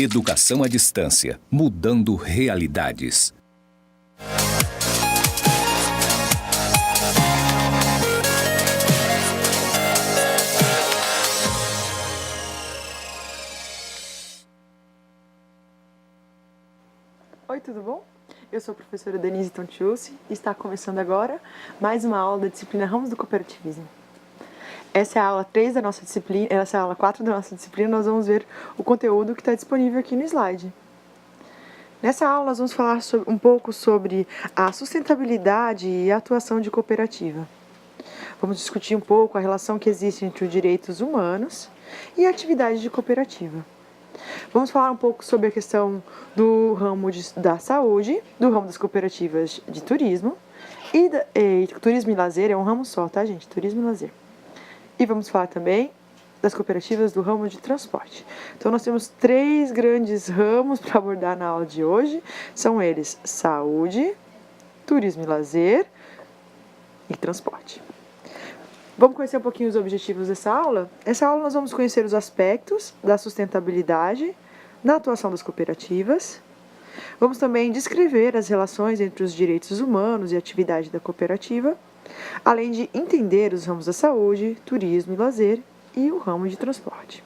Educação à distância, mudando realidades. Oi, tudo bom? Eu sou a professora Denise Tontiucci e está começando agora mais uma aula da disciplina Ramos do Cooperativismo. Essa é a aula 3 da nossa disciplina, essa é a aula 4 da nossa disciplina, nós vamos ver o conteúdo que está disponível aqui no slide. Nessa aula nós vamos falar um pouco sobre a sustentabilidade e a atuação de cooperativa. Vamos discutir um pouco a relação que existe entre os direitos humanos e a atividade de cooperativa. Vamos falar um pouco sobre a questão do ramo da saúde, do ramo das cooperativas de turismo, turismo e lazer é um ramo só, tá, gente? Turismo e lazer. E vamos falar também das cooperativas do ramo de transporte. Então, nós temos 3 grandes ramos para abordar na aula de hoje. São eles saúde, turismo e lazer e transporte. Vamos conhecer um pouquinho os objetivos dessa aula? Nessa aula nós vamos conhecer os aspectos da sustentabilidade na atuação das cooperativas. Vamos também descrever as relações entre os direitos humanos e a atividade da cooperativa, além de entender os ramos da saúde, turismo e lazer e o ramo de transporte.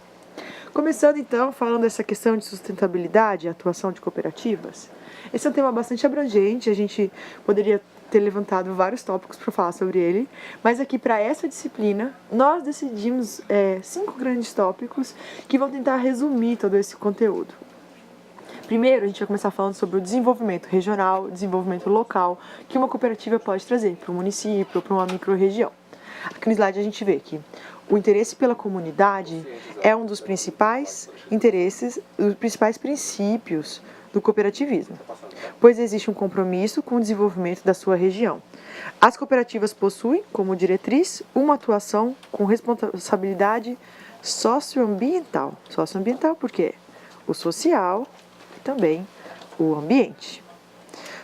Começando então, falando dessa questão de sustentabilidade e atuação de cooperativas, esse é um tema bastante abrangente, a gente poderia ter levantado vários tópicos para falar sobre ele, mas aqui para essa disciplina nós decidimos 5 grandes tópicos que vão tentar resumir todo esse conteúdo. Primeiro, a gente vai começar falando sobre o desenvolvimento regional, desenvolvimento local, que uma cooperativa pode trazer para um município ou para uma micro-região. Aqui no slide a gente vê que o interesse pela comunidade é um dos principais interesses, os principais princípios do cooperativismo, pois existe um compromisso com o desenvolvimento da sua região. As cooperativas possuem, como diretriz, uma atuação com responsabilidade socioambiental. Socioambiental por quê? O social e também o ambiente.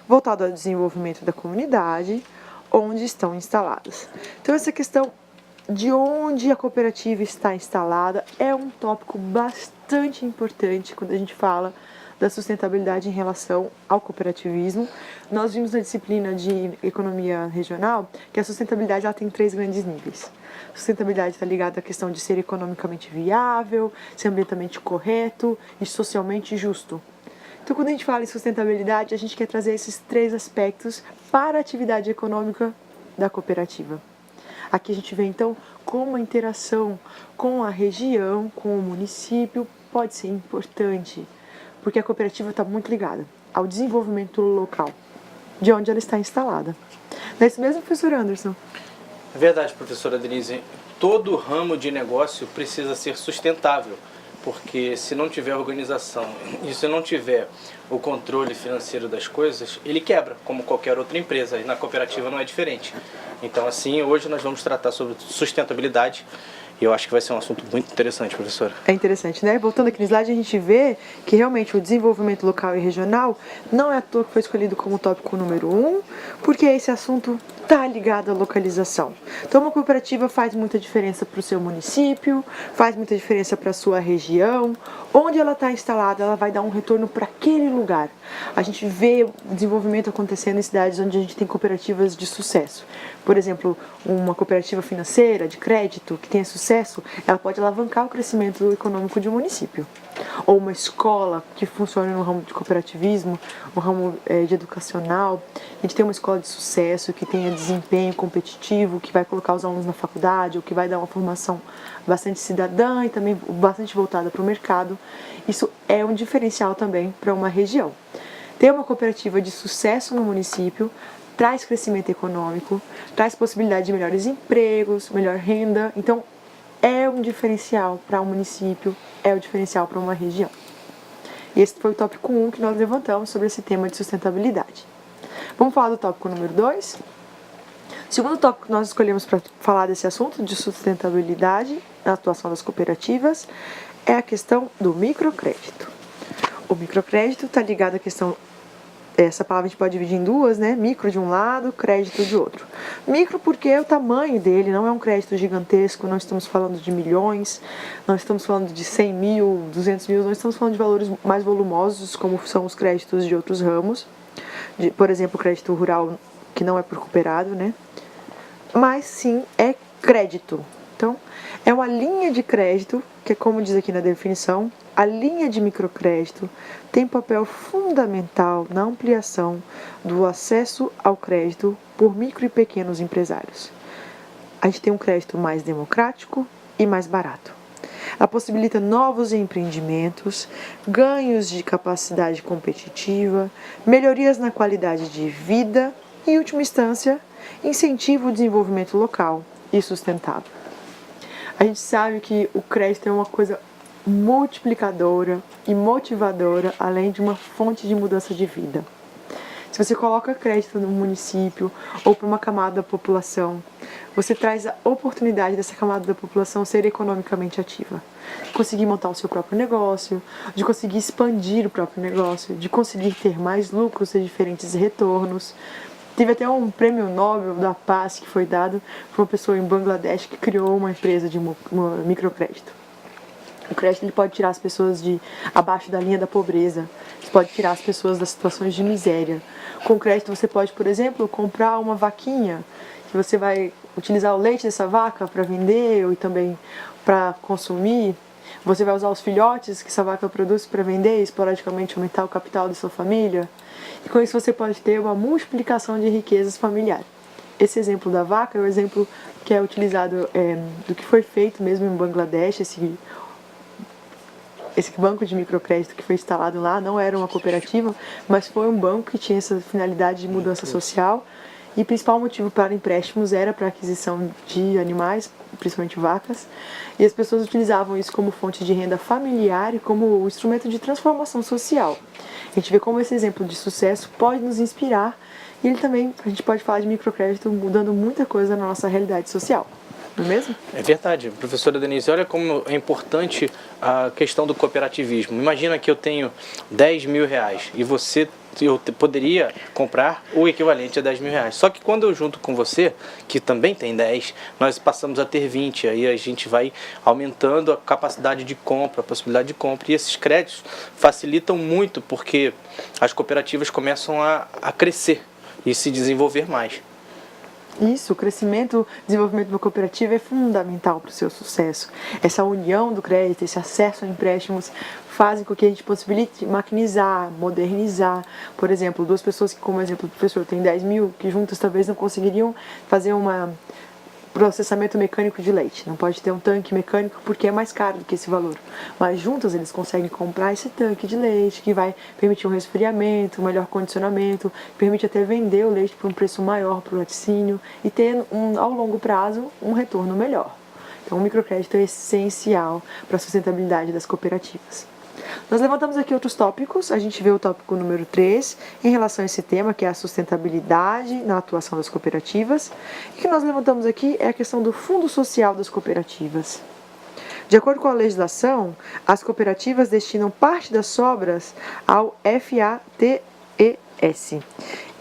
Voltado ao desenvolvimento da comunidade, onde estão instaladas. Então, essa questão de onde a cooperativa está instalada é um tópico bastante importante quando a gente fala da sustentabilidade em relação ao cooperativismo. Nós vimos na disciplina de economia regional que a sustentabilidade ela tem 3 grandes níveis. A sustentabilidade está ligada à questão de ser economicamente viável, ser ambientalmente correto e socialmente justo. Então, quando a gente fala em sustentabilidade, a gente quer trazer esses 3 aspectos para a atividade econômica da cooperativa. Aqui a gente vê, então, como a interação com a região, com o município, pode ser importante, porque a cooperativa está muito ligada ao desenvolvimento local, de onde ela está instalada. Não é isso mesmo, professor Anderson? É verdade, professora Denise. Todo ramo de negócio precisa ser sustentável, porque se não tiver organização e se não tiver o controle financeiro das coisas, ele quebra, como qualquer outra empresa, e na cooperativa não é diferente. Então, assim, hoje nós vamos tratar sobre sustentabilidade, e eu acho que vai ser um assunto muito interessante, professora. É interessante, né? Voltando aqui no slide, a gente vê que realmente o desenvolvimento local e regional não é à toa que foi escolhido como tópico número 1, porque esse assunto está ligado à localização. Então, uma cooperativa faz muita diferença para o seu município, faz muita diferença para a sua região. Onde ela está instalada, ela vai dar um retorno para aquele lugar. A gente vê o desenvolvimento acontecendo em cidades onde a gente tem cooperativas de sucesso. Por exemplo, uma cooperativa financeira de crédito que tenha sucesso, ela pode alavancar o crescimento econômico de um município. Ou uma escola que funciona no ramo de cooperativismo, no ramo de educacional. A gente tem uma escola de sucesso que tenha desempenho competitivo, que vai colocar os alunos na faculdade, ou que vai dar uma formação bastante cidadã e também bastante voltada para o mercado. Isso é um diferencial também para uma região. Ter uma cooperativa de sucesso no município traz crescimento econômico, traz possibilidade de melhores empregos, melhor renda. Então, é um diferencial para um município, é um diferencial para uma região. E esse foi o tópico 1 que nós levantamos sobre esse tema de sustentabilidade. Vamos falar do tópico número 2? O segundo tópico que nós escolhemos para falar desse assunto de sustentabilidade na atuação das cooperativas é a questão do microcrédito. O microcrédito está ligado à questão essa palavra a gente pode dividir em duas, né? Micro de um lado, crédito de outro. Micro porque o tamanho dele não é um crédito gigantesco, não estamos falando de milhões, não estamos falando de 100 mil, 200 mil, não estamos falando de valores mais volumosos, como são os créditos de outros ramos, por exemplo, o crédito rural, que não é por cooperado, né? Mas sim é crédito. Então, é uma linha de crédito, que é como diz aqui na definição, a linha de microcrédito tem papel fundamental na ampliação do acesso ao crédito por micro e pequenos empresários. A gente tem um crédito mais democrático e mais barato. Ela possibilita novos empreendimentos, ganhos de capacidade competitiva, melhorias na qualidade de vida e, em última instância, incentiva o desenvolvimento local e sustentável. A gente sabe que o crédito é uma coisa multiplicadora e motivadora, além de uma fonte de mudança de vida. Se você coloca crédito no município ou para uma camada da população, você traz a oportunidade dessa camada da população ser economicamente ativa, de conseguir montar o seu próprio negócio, de conseguir expandir o próprio negócio, de conseguir ter mais lucros e diferentes retornos. Teve até um prêmio Nobel da Paz que foi dado por uma pessoa em Bangladesh que criou uma empresa de microcrédito. O crédito ele pode tirar as pessoas de abaixo da linha da pobreza, pode tirar as pessoas das situações de miséria. Com o crédito você pode, por exemplo, comprar uma vaquinha, que você vai utilizar o leite dessa vaca para vender e também para consumir. Você vai usar os filhotes que essa vaca produz para vender e esporadicamente aumentar o capital da sua família. E com isso você pode ter uma multiplicação de riquezas familiares. Esse exemplo da vaca é o exemplo que é utilizado do que foi feito mesmo em Bangladesh. Esse banco de microcrédito que foi instalado lá não era uma cooperativa, mas foi um banco que tinha essa finalidade de mudança social. E o principal motivo para empréstimos era para a aquisição de animais, principalmente vacas. E as pessoas utilizavam isso como fonte de renda familiar e como instrumento de transformação social. A gente vê como esse exemplo de sucesso pode nos inspirar. E ele também, a gente pode falar de microcrédito mudando muita coisa na nossa realidade social. Não é mesmo? É verdade. Professora Denise, olha como é importante a questão do cooperativismo. Imagina que eu tenho 10 mil reais e eu poderia comprar o equivalente a 10 mil reais. Só que quando eu junto com você, que também tem 10, nós passamos a ter 20. Aí a gente vai aumentando a capacidade de compra, a possibilidade de compra. E esses créditos facilitam muito porque as cooperativas começam a crescer e se desenvolver mais. Isso, o crescimento, o desenvolvimento de uma cooperativa é fundamental para o seu sucesso. Essa união do crédito, esse acesso a empréstimos fazem com que a gente possibilite maquinizar, modernizar. Por exemplo, duas pessoas que, como exemplo do professor, tem 10 mil, que juntas talvez não conseguiriam fazer um processamento mecânico de leite. Não pode ter um tanque mecânico porque é mais caro do que esse valor. Mas juntos eles conseguem comprar esse tanque de leite que vai permitir um resfriamento, um melhor condicionamento, permite até vender o leite por um preço maior para o laticínio e ter, ao longo prazo, um retorno melhor. Então o microcrédito é essencial para a sustentabilidade das cooperativas. Nós levantamos aqui outros tópicos, a gente vê o tópico número 3 em relação a esse tema, que é a sustentabilidade na atuação das cooperativas. E o que nós levantamos aqui é a questão do fundo social das cooperativas. De acordo com a legislação, as cooperativas destinam parte das sobras ao FATES.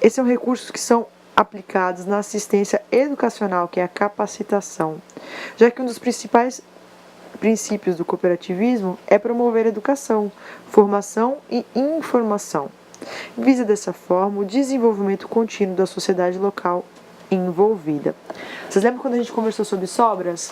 Esses são recursos que são aplicados na assistência educacional, que é a capacitação, já que um dos principais princípios do cooperativismo é promover educação, formação e informação. Visa dessa forma o desenvolvimento contínuo da sociedade local envolvida. Vocês lembram quando a gente conversou sobre sobras?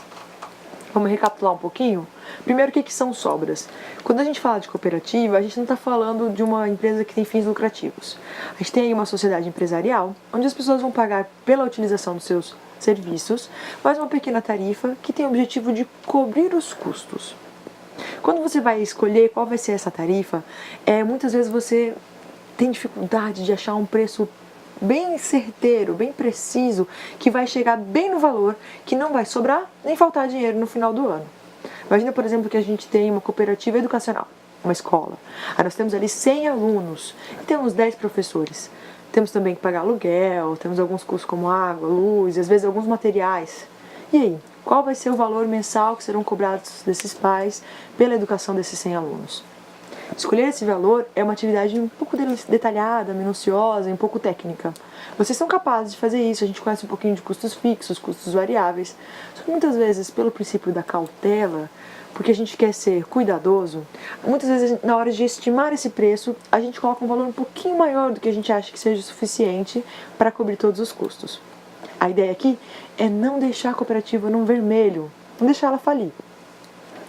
Vamos recapitular um pouquinho? Primeiro, o que são sobras? Quando a gente fala de cooperativa, a gente não está falando de uma empresa que tem fins lucrativos. A gente tem aí uma sociedade empresarial, onde as pessoas vão pagar pela utilização dos seus serviços, mas uma pequena tarifa que tem o objetivo de cobrir os custos. Quando você vai escolher qual vai ser essa tarifa, muitas vezes você tem dificuldade de achar um preço bem certeiro, bem preciso, que vai chegar bem no valor, que não vai sobrar nem faltar dinheiro no final do ano. Imagina, por exemplo, que a gente tem uma cooperativa educacional, uma escola. Aí nós temos ali 100 alunos e temos 10 professores. Temos também que pagar aluguel, temos alguns custos como água, luz, e às vezes alguns materiais. E aí, qual vai ser o valor mensal que serão cobrados desses pais pela educação desses 100 alunos? Escolher esse valor é uma atividade um pouco detalhada, minuciosa e um pouco técnica. Vocês são capazes de fazer isso, a gente conhece um pouquinho de custos fixos, custos variáveis. Só que muitas vezes, pelo princípio da cautela, porque a gente quer ser cuidadoso, muitas vezes na hora de estimar esse preço, a gente coloca um valor um pouquinho maior do que a gente acha que seja suficiente para cobrir todos os custos. A ideia aqui é não deixar a cooperativa no vermelho, não deixar ela falir.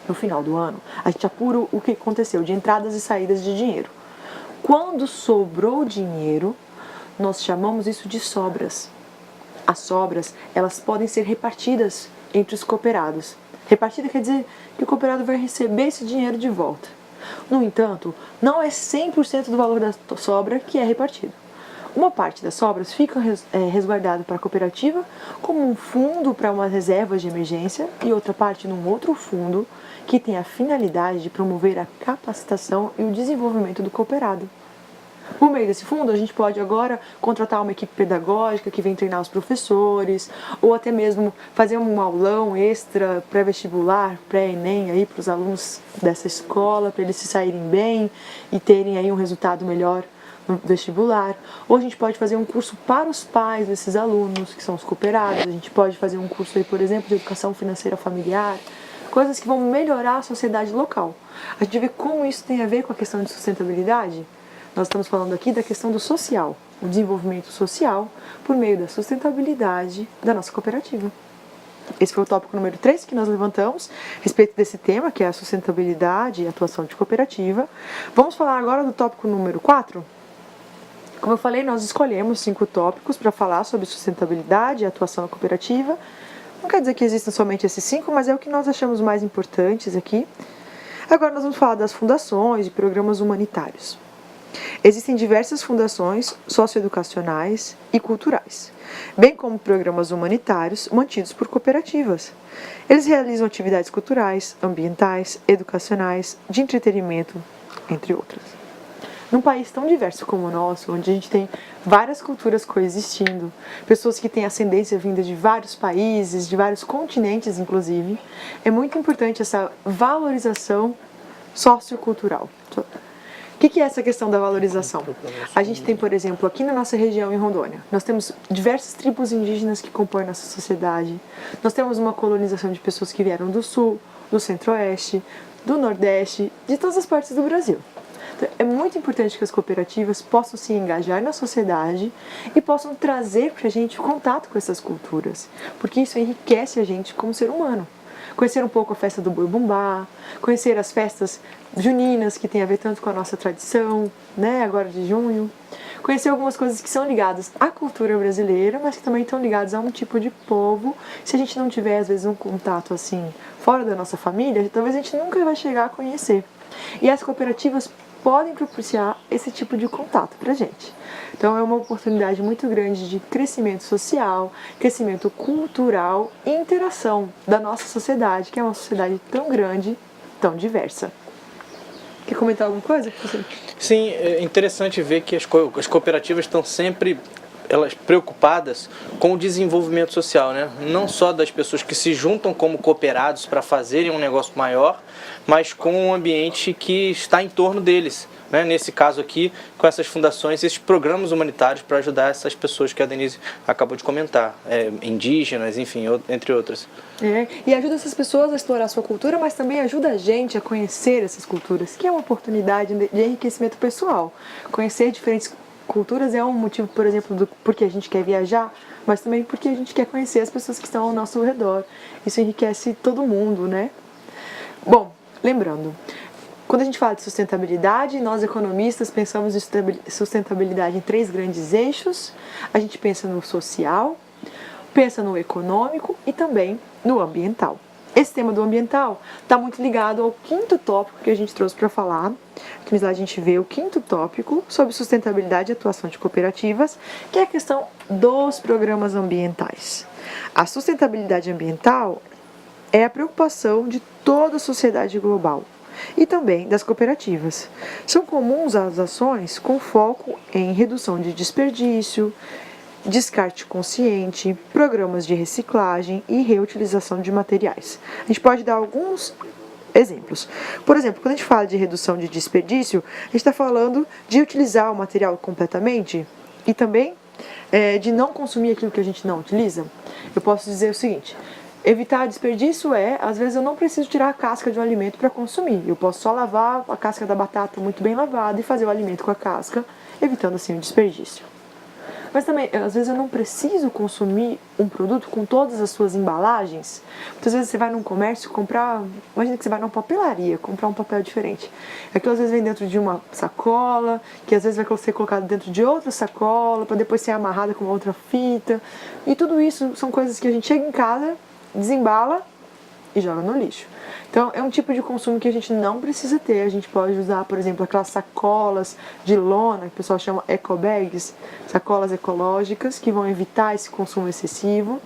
No final do ano, a gente apura o que aconteceu de entradas e saídas de dinheiro. Quando sobrou dinheiro, nós chamamos isso de sobras. As sobras, elas podem ser repartidas entre os cooperados. Repartida quer dizer que o cooperado vai receber esse dinheiro de volta. No entanto, não é 100% do valor da sobra que é repartido. Uma parte das sobras fica resguardada para a cooperativa como um fundo para uma reserva de emergência e outra parte num outro fundo que tem a finalidade de promover a capacitação e o desenvolvimento do cooperado. Por meio desse fundo, a gente pode agora contratar uma equipe pedagógica que vem treinar os professores, ou até mesmo fazer um aulão extra pré-vestibular, pré-ENEM aí para os alunos dessa escola, para eles se saírem bem e terem aí um resultado melhor no vestibular. Ou a gente pode fazer um curso para os pais desses alunos, que são os cooperados. A gente pode fazer um curso aí, por exemplo, de educação financeira familiar, coisas que vão melhorar a sociedade local. A gente vê como isso tem a ver com a questão de sustentabilidade. Nós estamos falando aqui da questão do social, o desenvolvimento social por meio da sustentabilidade da nossa cooperativa. Esse foi o tópico número 3 que nós levantamos a respeito desse tema, que é a sustentabilidade e atuação de cooperativa. Vamos falar agora do tópico número 4. Como eu falei, nós escolhemos 5 tópicos para falar sobre sustentabilidade e atuação na cooperativa. Não quer dizer que existam somente esses 5, mas é o que nós achamos mais importantes aqui. Agora nós vamos falar das fundações e programas humanitários. Existem diversas fundações socioeducacionais e culturais, bem como programas humanitários mantidos por cooperativas. Eles realizam atividades culturais, ambientais, educacionais, de entretenimento, entre outras. Num país tão diverso como o nosso, onde a gente tem várias culturas coexistindo, pessoas que têm ascendência vinda de vários países, de vários continentes, inclusive, é muito importante essa valorização sociocultural. O que é essa questão da valorização? A gente tem, por exemplo, aqui na nossa região, em Rondônia, nós temos diversas tribos indígenas que compõem nossa sociedade. Nós temos uma colonização de pessoas que vieram do sul, do centro-oeste, do nordeste, de todas as partes do Brasil. Então, é muito importante que as cooperativas possam se engajar na sociedade e possam trazer para a gente o contato com essas culturas, porque isso enriquece a gente como ser humano. Conhecer um pouco a festa do Boi-Bumbá, conhecer as festas juninas, que tem a ver tanto com a nossa tradição, né, agora de junho. Conhecer algumas coisas que são ligadas à cultura brasileira, mas que também estão ligadas a um tipo de povo. Se a gente não tiver, às vezes, um contato assim, fora da nossa família, talvez a gente nunca vai chegar a conhecer. E as cooperativas podem propiciar esse tipo de contato pra gente. Então é uma oportunidade muito grande de crescimento social, crescimento cultural e interação da nossa sociedade, que é uma sociedade tão grande, tão diversa. Quer comentar alguma coisa? Sim, é interessante ver que as cooperativas estão sempre preocupadas com o desenvolvimento social, né? Não só das pessoas que se juntam como cooperados para fazerem um negócio maior, mas com o ambiente que está em torno deles, né? Nesse caso aqui, com essas fundações, esses programas humanitários para ajudar essas pessoas que a Denise acabou de comentar, indígenas, enfim, entre outras. E ajuda essas pessoas a explorar a sua cultura, mas também ajuda a gente a conhecer essas culturas, que é uma oportunidade de enriquecimento pessoal. Conhecer diferentes culturas é um motivo, por exemplo, porque a gente quer viajar, mas também porque a gente quer conhecer as pessoas que estão ao nosso redor. Isso enriquece todo mundo, né? Bom, lembrando, quando a gente fala de sustentabilidade, nós economistas pensamos em sustentabilidade em 3 grandes eixos. A gente pensa no social, pensa no econômico e também no ambiental. Esse tema do ambiental está muito ligado ao 5º tópico que a gente trouxe para falar. Aqui no slide a gente vê o 5º tópico sobre sustentabilidade e atuação de cooperativas, que é a questão dos programas ambientais. A sustentabilidade ambiental é a preocupação de toda a sociedade global e também das cooperativas. São comuns as ações com foco em redução de desperdício, descarte consciente, programas de reciclagem e reutilização de materiais. A gente pode dar alguns exemplos. Por exemplo, quando a gente fala de redução de desperdício, a gente está falando de utilizar o material completamente e também de não consumir aquilo que a gente não utiliza. Eu posso dizer o seguinte: evitar desperdício às vezes eu não preciso tirar a casca de um alimento para consumir. Eu posso só lavar a casca da batata muito bem lavada e fazer o alimento com a casca, evitando assim o desperdício. Mas também, às vezes eu não preciso consumir um produto com todas as suas embalagens. Muitas vezes você vai num comércio comprar, imagina que você vai numa papelaria comprar um papel diferente. Aquilo às vezes vem dentro de uma sacola, que às vezes vai ser colocado dentro de outra sacola, para depois ser amarrada com outra fita. E tudo isso são coisas que a gente chega em casa, desembala e joga no lixo. Então, é um tipo de consumo que a gente não precisa ter. A gente pode usar, por exemplo, aquelas sacolas de lona, que o pessoal chama eco bags, sacolas ecológicas, que vão evitar esse consumo excessivo.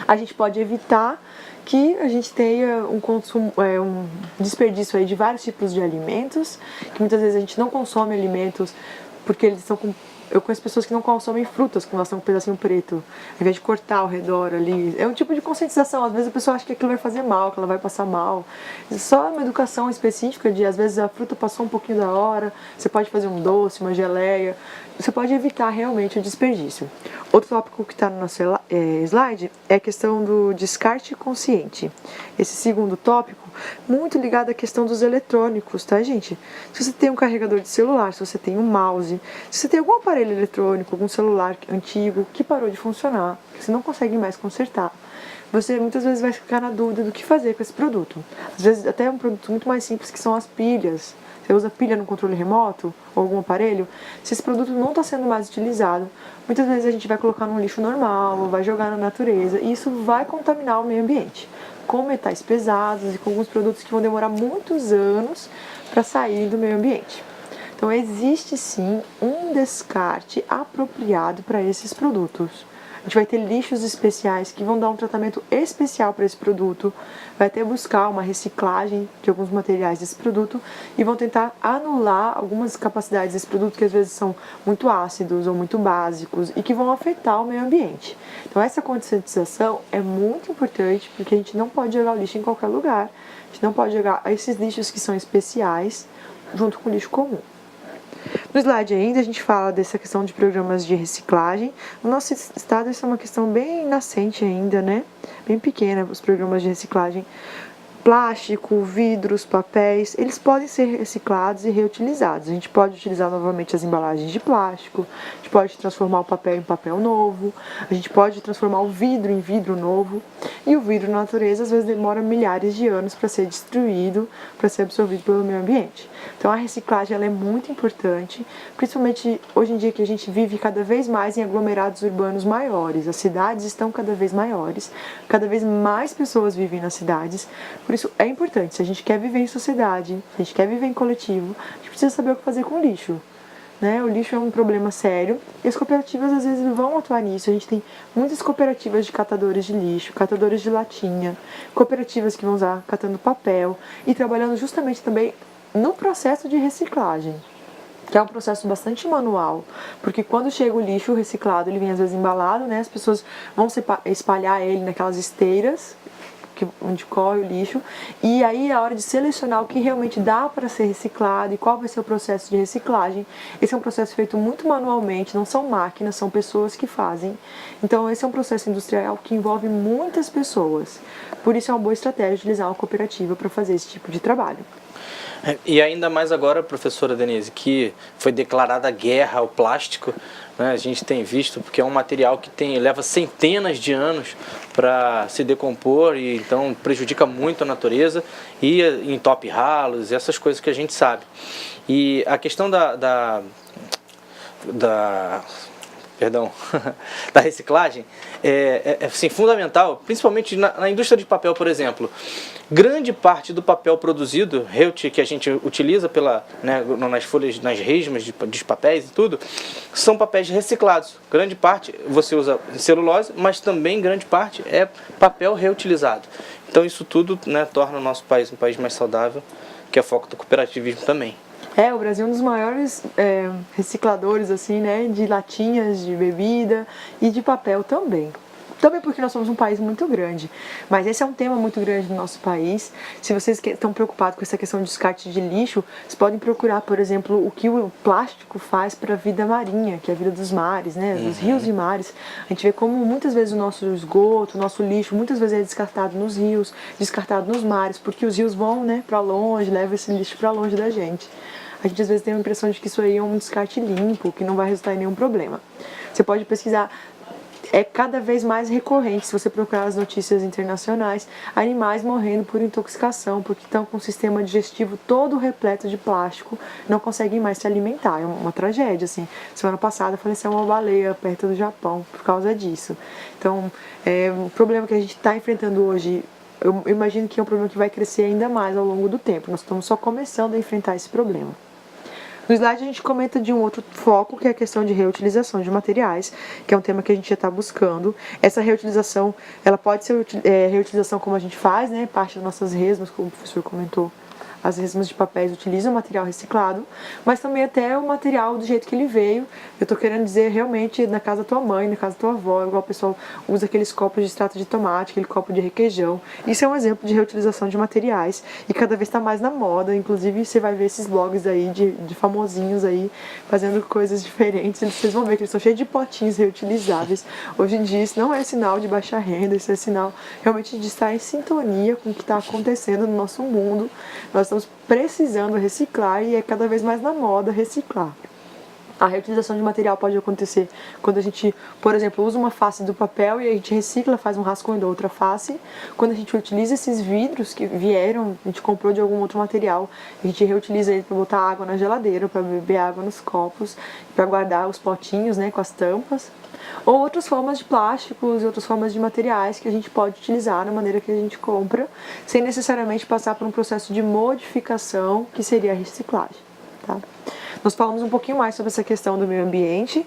A gente pode evitar que a gente tenha um consumo, um desperdício aí de vários tipos de alimentos, que muitas vezes a gente não consome alimentos porque eles estão com... Eu conheço pessoas que não consomem frutas quando elas estão com um pedacinho preto, ao invés de cortar ao redor ali. É um tipo de conscientização. Às vezes a pessoa acha que aquilo vai fazer mal, que ela vai passar mal. É só uma educação específica de, às vezes, a fruta passou um pouquinho da hora, você pode fazer um doce, uma geleia. Você pode evitar realmente o desperdício. Outro tópico que está no nosso slide é a questão do descarte consciente. Esse segundo tópico, muito ligado à questão dos eletrônicos, tá, gente? Se você tem um carregador de celular, se você tem um mouse, se você tem algum aparelho eletrônico, algum celular antigo que parou de funcionar, que você não consegue mais consertar, você muitas vezes vai ficar na dúvida do que fazer com esse produto. Às vezes até um produto muito mais simples, que são as pilhas. Você usa pilha no controle remoto ou algum aparelho, se esse produto não está sendo mais utilizado, muitas vezes a gente vai colocar no lixo normal, ou vai jogar na natureza, e isso vai contaminar o meio ambiente, com metais pesados e com alguns produtos que vão demorar muitos anos para sair do meio ambiente. Então existe sim um descarte apropriado para esses produtos. A gente vai ter lixos especiais que vão dar um tratamento especial para esse produto, vai até buscar uma reciclagem de alguns materiais desse produto e vão tentar anular algumas capacidades desse produto que às vezes são muito ácidos ou muito básicos e que vão afetar o meio ambiente. Então essa conscientização é muito importante porque a gente não pode jogar o lixo em qualquer lugar, a gente não pode jogar esses lixos que são especiais junto com o lixo comum. No slide ainda a gente fala dessa questão de programas de reciclagem. No nosso estado isso é uma questão bem nascente ainda, né? Bem pequena, os programas de reciclagem. Plástico, vidros, papéis, eles podem ser reciclados e reutilizados. A gente pode utilizar novamente as embalagens de plástico, a gente pode transformar o papel em papel novo, a gente pode transformar o vidro em vidro novo. E o vidro na natureza às vezes demora milhares de anos para ser destruído, para ser absorvido pelo meio ambiente. Então a reciclagem ela é muito importante, principalmente hoje em dia que a gente vive cada vez mais em aglomerados urbanos maiores. As cidades estão cada vez maiores, cada vez mais pessoas vivem nas cidades. Por isso é importante, se a gente quer viver em sociedade, se a gente quer viver em coletivo, a gente precisa saber o que fazer com o lixo. Né? O lixo é um problema sério e as cooperativas às vezes vão atuar nisso. A gente tem muitas cooperativas de catadores de lixo, catadores de latinha, cooperativas que vão usar catando papel e trabalhando justamente também no processo de reciclagem, que é um processo bastante manual, porque quando chega o lixo reciclado, ele vem às vezes embalado, né? As pessoas vão espalhar ele naquelas esteiras onde corre o lixo, e aí é a hora de selecionar o que realmente dá para ser reciclado e qual vai ser o processo de reciclagem. Esse é um processo feito muito manualmente, não são máquinas, são pessoas que fazem. Então esse é um processo industrial que envolve muitas pessoas. Por isso é uma boa estratégia utilizar uma cooperativa para fazer esse tipo de trabalho. E ainda mais agora, professora Denise, que foi declarada guerra ao plástico, né? A gente tem visto, porque é um material que leva centenas de anos para se decompor e então prejudica muito a natureza e entope ralos, essas coisas que a gente sabe. E a questão da reciclagem é assim, fundamental, principalmente na indústria de papel, por exemplo. Grande parte do papel produzido, que a gente utiliza nas folhas, nas resmas de papéis e tudo, são papéis reciclados. Grande parte você usa celulose, mas também grande parte é papel reutilizado. Então isso tudo, né, torna o nosso país um país mais saudável, que é foco do cooperativismo também. O Brasil é um dos maiores recicladores assim, né, de latinhas de bebida e de papel também. Também porque nós somos um país muito grande. Mas esse é um tema muito grande no nosso país. Se vocês estão preocupados com essa questão de descarte de lixo, vocês podem procurar, por exemplo, o que o plástico faz para a vida marinha, que é a vida dos mares, né? Dos rios e mares. A gente vê como muitas vezes o nosso esgoto, o nosso lixo, muitas vezes é descartado nos rios, descartado nos mares, porque os rios vão, né, para longe, levam esse lixo para longe da gente. A gente às vezes tem a impressão de que isso aí é um descarte limpo, que não vai resultar em nenhum problema. Você pode pesquisar. É cada vez mais recorrente, se você procurar as notícias internacionais, animais morrendo por intoxicação, porque estão com o sistema digestivo todo repleto de plástico, não conseguem mais se alimentar. É uma tragédia, assim. Semana passada faleceu uma baleia perto do Japão por causa disso. Então, o problema que a gente está enfrentando hoje, eu imagino que é um problema que vai crescer ainda mais ao longo do tempo. Nós estamos só começando a enfrentar esse problema. No slide a gente comenta de um outro foco, que é a questão de reutilização de materiais, que é um tema que a gente já está buscando. Essa reutilização, ela pode ser reutilização como a gente faz, né? Parte das nossas resmas, como o professor comentou, as resmas de papéis utilizam material reciclado, mas também até o material do jeito que ele veio. Eu estou querendo dizer realmente na casa da tua mãe, na casa da tua avó, igual o pessoal usa aqueles copos de extrato de tomate, aquele copo de requeijão. Isso é um exemplo de reutilização de materiais e cada vez está mais na moda. Inclusive você vai ver esses blogs aí de famosinhos aí fazendo coisas diferentes. Vocês vão ver que eles estão cheios de potinhos reutilizáveis. Hoje em dia isso não é sinal de baixa renda, isso é sinal realmente de estar em sintonia com o que está acontecendo no nosso mundo. Nós estamos precisando reciclar e é cada vez mais na moda reciclar. A reutilização de material pode acontecer quando a gente, por exemplo, usa uma face do papel e a gente recicla, faz um rascunho da outra face. Quando a gente utiliza esses vidros que vieram, a gente comprou de algum outro material, a gente reutiliza ele para botar água na geladeira, para beber água nos copos, para guardar os potinhos, né, com as tampas. Ou outras formas de plásticos e outras formas de materiais que a gente pode utilizar na maneira que a gente compra, sem necessariamente passar por um processo de modificação, que seria a reciclagem. Tá? Nós falamos um pouquinho mais sobre essa questão do meio ambiente.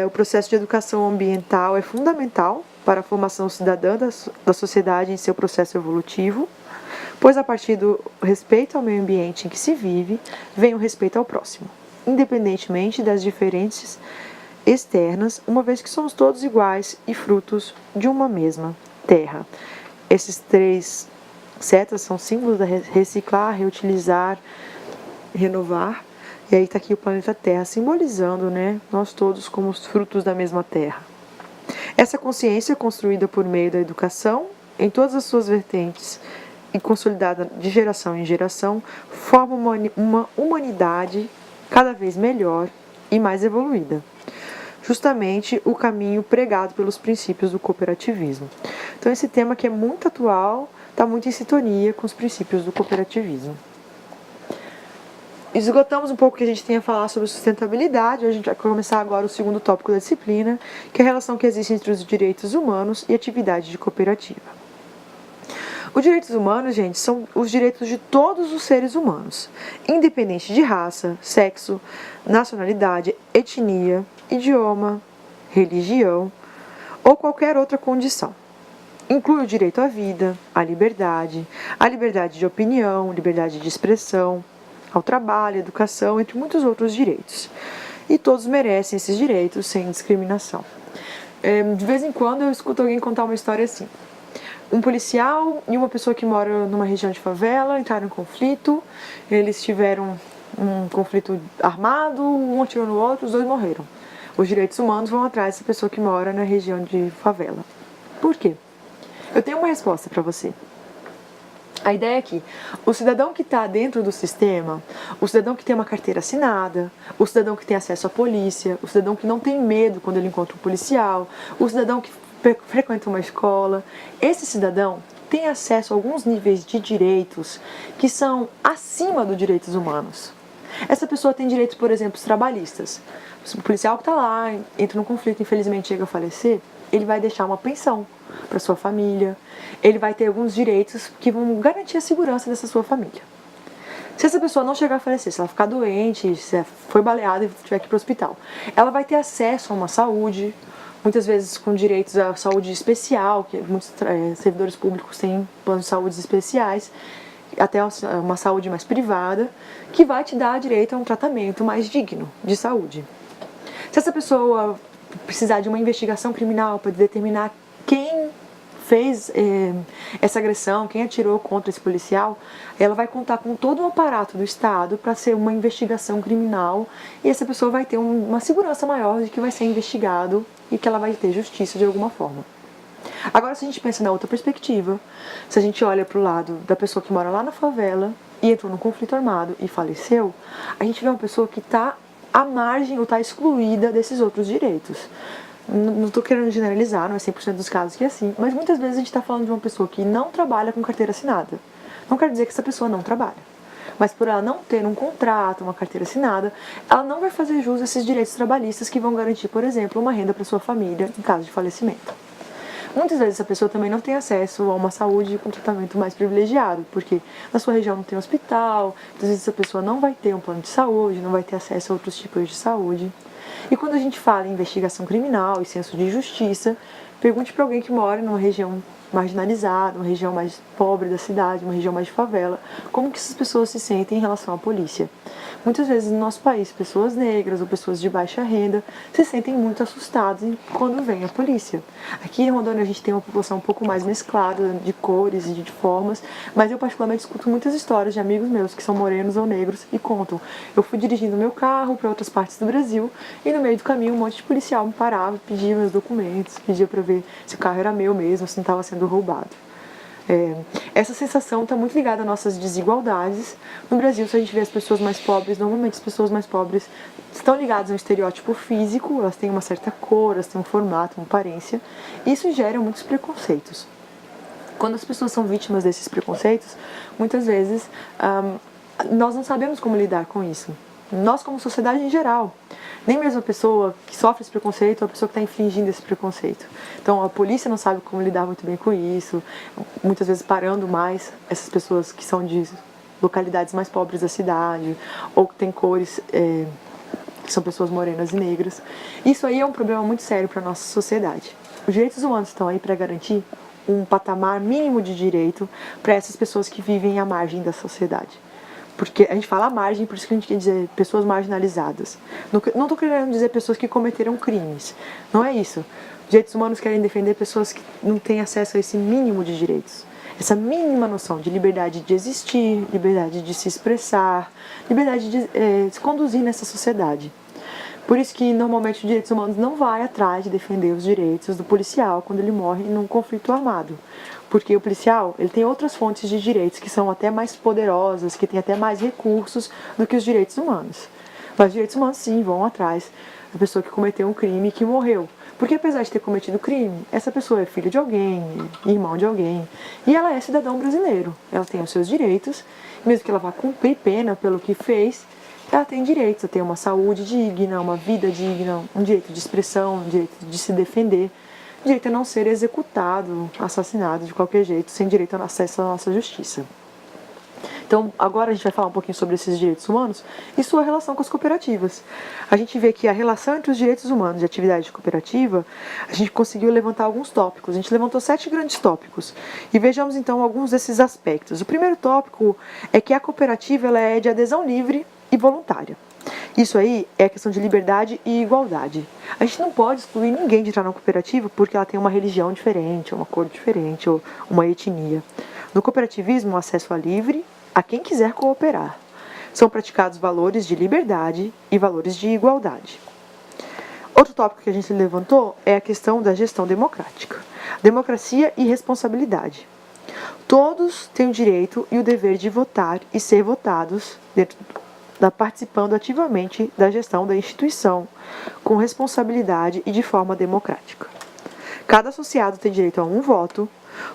O processo de educação ambiental é fundamental para a formação cidadã da sociedade em seu processo evolutivo, pois a partir do respeito ao meio ambiente em que se vive, vem o respeito ao próximo, independentemente das diferenças externas, uma vez que somos todos iguais e frutos de uma mesma terra. Esses 3 setas são símbolos da reciclar, reutilizar, renovar. E aí está aqui o planeta Terra simbolizando, né, nós todos como os frutos da mesma terra. Essa consciência construída por meio da educação, em todas as suas vertentes e consolidada de geração em geração, forma uma humanidade cada vez melhor e mais evoluída. Justamente o caminho pregado pelos princípios do cooperativismo. Então esse tema que é muito atual, está muito em sintonia com os princípios do cooperativismo. Esgotamos um pouco o que a gente tem a falar sobre sustentabilidade. A gente vai começar agora o segundo tópico da disciplina, que é a relação que existe entre os direitos humanos e atividade de cooperativa. Os direitos humanos, gente, são os direitos de todos os seres humanos, independente de raça, sexo, nacionalidade, etnia, idioma, religião ou qualquer outra condição. Inclui o direito à vida, à liberdade de opinião, liberdade de expressão, ao trabalho, à educação, entre muitos outros direitos. E todos merecem esses direitos sem discriminação. De vez em quando eu escuto alguém contar uma história assim. Um policial e uma pessoa que mora numa região de favela entraram em conflito, eles tiveram um conflito armado, um atirou no outro, os 2 morreram. Os direitos humanos vão atrás dessa pessoa que mora na região de favela. Por quê? Eu tenho uma resposta para você. A ideia é que o cidadão que está dentro do sistema, o cidadão que tem uma carteira assinada, o cidadão que tem acesso à polícia, o cidadão que não tem medo quando ele encontra um policial, o cidadão que frequenta uma escola, esse cidadão tem acesso a alguns níveis de direitos que são acima dos direitos humanos. Essa pessoa tem direitos, por exemplo, trabalhistas. O policial que está lá, entra num conflito, infelizmente chega a falecer, ele vai deixar uma pensão para sua família, ele vai ter alguns direitos que vão garantir a segurança dessa sua família. Se essa pessoa não chegar a falecer, se ela ficar doente, se foi baleada e tiver que ir para o hospital, ela vai ter acesso a uma saúde, muitas vezes com direitos à saúde especial, que muitos servidores públicos têm planos de saúde especiais, até uma saúde mais privada, que vai te dar direito a um tratamento mais digno de saúde. Se essa pessoa precisar de uma investigação criminal para determinar fez essa agressão, quem atirou contra esse policial, ela vai contar com todo o aparato do Estado para ser uma investigação criminal e essa pessoa vai ter uma segurança maior de que vai ser investigado e que ela vai ter justiça de alguma forma. Agora, se a gente pensa na outra perspectiva, se a gente olha para o lado da pessoa que mora lá na favela e entrou num conflito armado e faleceu, a gente vê uma pessoa que está à margem ou está excluída desses outros direitos. Não estou querendo generalizar, não é 100% dos casos que é assim, mas muitas vezes a gente está falando de uma pessoa que não trabalha com carteira assinada. Não quer dizer que essa pessoa não trabalha, mas por ela não ter um contrato, uma carteira assinada, ela não vai fazer jus a esses direitos trabalhistas que vão garantir, por exemplo, uma renda para sua família em caso de falecimento. Muitas vezes essa pessoa também não tem acesso a uma saúde com tratamento mais privilegiado, porque na sua região não tem hospital, muitas vezes essa pessoa não vai ter um plano de saúde, não vai ter acesso a outros tipos de saúde. E quando a gente fala em investigação criminal e senso de justiça, pergunte para alguém que mora numa região marginalizada, uma região mais pobre da cidade, uma região mais de favela, como que essas pessoas se sentem em relação à polícia. Muitas vezes no nosso país, pessoas negras ou pessoas de baixa renda se sentem muito assustadas quando vem a polícia. Aqui em Rondônia a gente tem uma população um pouco mais mesclada de cores e de formas, mas eu particularmente escuto muitas histórias de amigos meus que são morenos ou negros e contam: eu fui dirigindo meu carro para outras partes do Brasil e no meio do caminho um monte de policial me parava, pedia meus documentos, pedia para ver se o carro era meu mesmo, se não estava sendo roubado. Essa sensação está muito ligada às nossas desigualdades. No Brasil, se a gente vê as pessoas mais pobres, normalmente as pessoas mais pobres estão ligadas a um estereótipo físico, elas têm uma certa cor, elas têm um formato, uma aparência, e isso gera muitos preconceitos. Quando as pessoas são vítimas desses preconceitos, muitas vezes nós não sabemos como lidar com isso. Nós, como sociedade em geral, nem mesmo a pessoa que sofre esse preconceito é a pessoa que está infligindo esse preconceito. Então a polícia não sabe como lidar muito bem com isso, muitas vezes parando mais essas pessoas que são de localidades mais pobres da cidade, ou que têm cores que são pessoas morenas e negras. Isso aí é um problema muito sério para a nossa sociedade. Os direitos humanos estão aí para garantir um patamar mínimo de direito para essas pessoas que vivem à margem da sociedade. Porque a gente fala à margem, por isso que a gente quer dizer pessoas marginalizadas. Não estou querendo dizer pessoas que cometeram crimes. Não é isso. Os direitos humanos querem defender pessoas que não têm acesso a esse mínimo de direitos. Essa mínima noção de liberdade de existir, liberdade de se expressar, liberdade de se conduzir nessa sociedade. Por isso que normalmente os direitos humanos não vai atrás de defender os direitos do policial quando ele morre num conflito armado. Porque o policial, ele tem outras fontes de direitos que são até mais poderosas, que têm até mais recursos do que os direitos humanos. Mas os direitos humanos sim vão atrás da pessoa que cometeu um crime e que morreu. Porque apesar de ter cometido crime, essa pessoa é filho de alguém, irmão de alguém, e ela é cidadão brasileiro. Ela tem os seus direitos, mesmo que ela vá cumprir pena pelo que fez, ela tem direitos a ter uma saúde digna, uma vida digna, um direito de expressão, um direito de se defender, direito a não ser executado, assassinado de qualquer jeito, sem direito a acesso à nossa justiça. Então, agora a gente vai falar um pouquinho sobre esses direitos humanos e sua relação com as cooperativas. A gente vê que a relação entre os direitos humanos e a atividade cooperativa, a gente conseguiu levantar alguns tópicos. A gente levantou 7 grandes tópicos. E vejamos então alguns desses aspectos. O primeiro tópico é que a cooperativa ela é de adesão livre e voluntária. Isso aí é questão de liberdade e igualdade. A gente não pode excluir ninguém de entrar na cooperativa porque ela tem uma religião diferente, uma cor diferente, ou uma etnia. No cooperativismo, o acesso é livre a quem quiser cooperar. São praticados valores de liberdade e valores de igualdade. Outro tópico que a gente levantou é a questão da gestão democrática. Democracia e responsabilidade. Todos têm o direito e o dever de votar e ser votados participando ativamente da gestão da instituição, com responsabilidade e de forma democrática. Cada associado tem direito a um voto,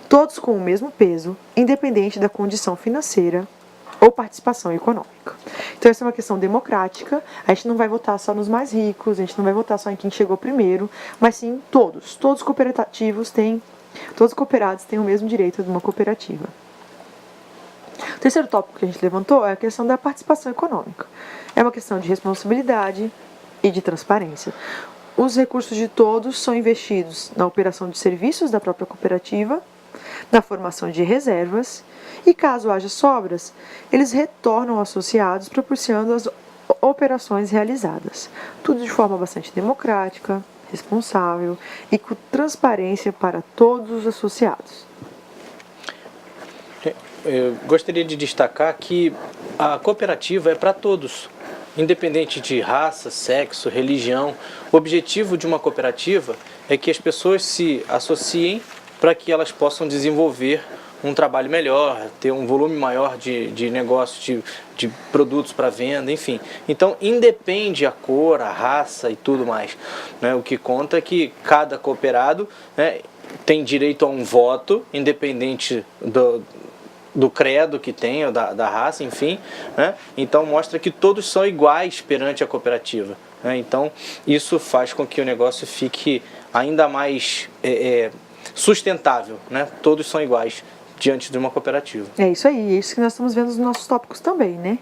todos com o mesmo peso, independente da condição financeira ou participação econômica. Então essa é uma questão democrática, a gente não vai votar só nos mais ricos, a gente não vai votar só em quem chegou primeiro, mas sim todos os cooperativos todos os cooperados têm o mesmo direito de uma cooperativa. O terceiro tópico que a gente levantou é a questão da participação econômica. É uma questão de responsabilidade e de transparência. Os recursos de todos são investidos na operação de serviços da própria cooperativa, na formação de reservas e, caso haja sobras, eles retornam aos associados proporcionando as operações realizadas. Tudo de forma bastante democrática, responsável e com transparência para todos os associados. Eu gostaria de destacar que a cooperativa é para todos, independente de raça, sexo, religião. O objetivo de uma cooperativa é que as pessoas se associem para que elas possam desenvolver um trabalho melhor, ter um volume maior de negócio, de produtos para venda, enfim. Então, independe a cor, a raça e tudo mais, né? O que conta é que cada cooperado, né, tem direito a um voto, independente do credo que tem, ou da raça, enfim, né? Então mostra que todos são iguais perante a cooperativa, né? Então isso faz com que o negócio fique ainda mais sustentável, né? Todos são iguais diante de uma cooperativa. É isso aí, é isso que nós estamos vendo nos nossos tópicos também, né?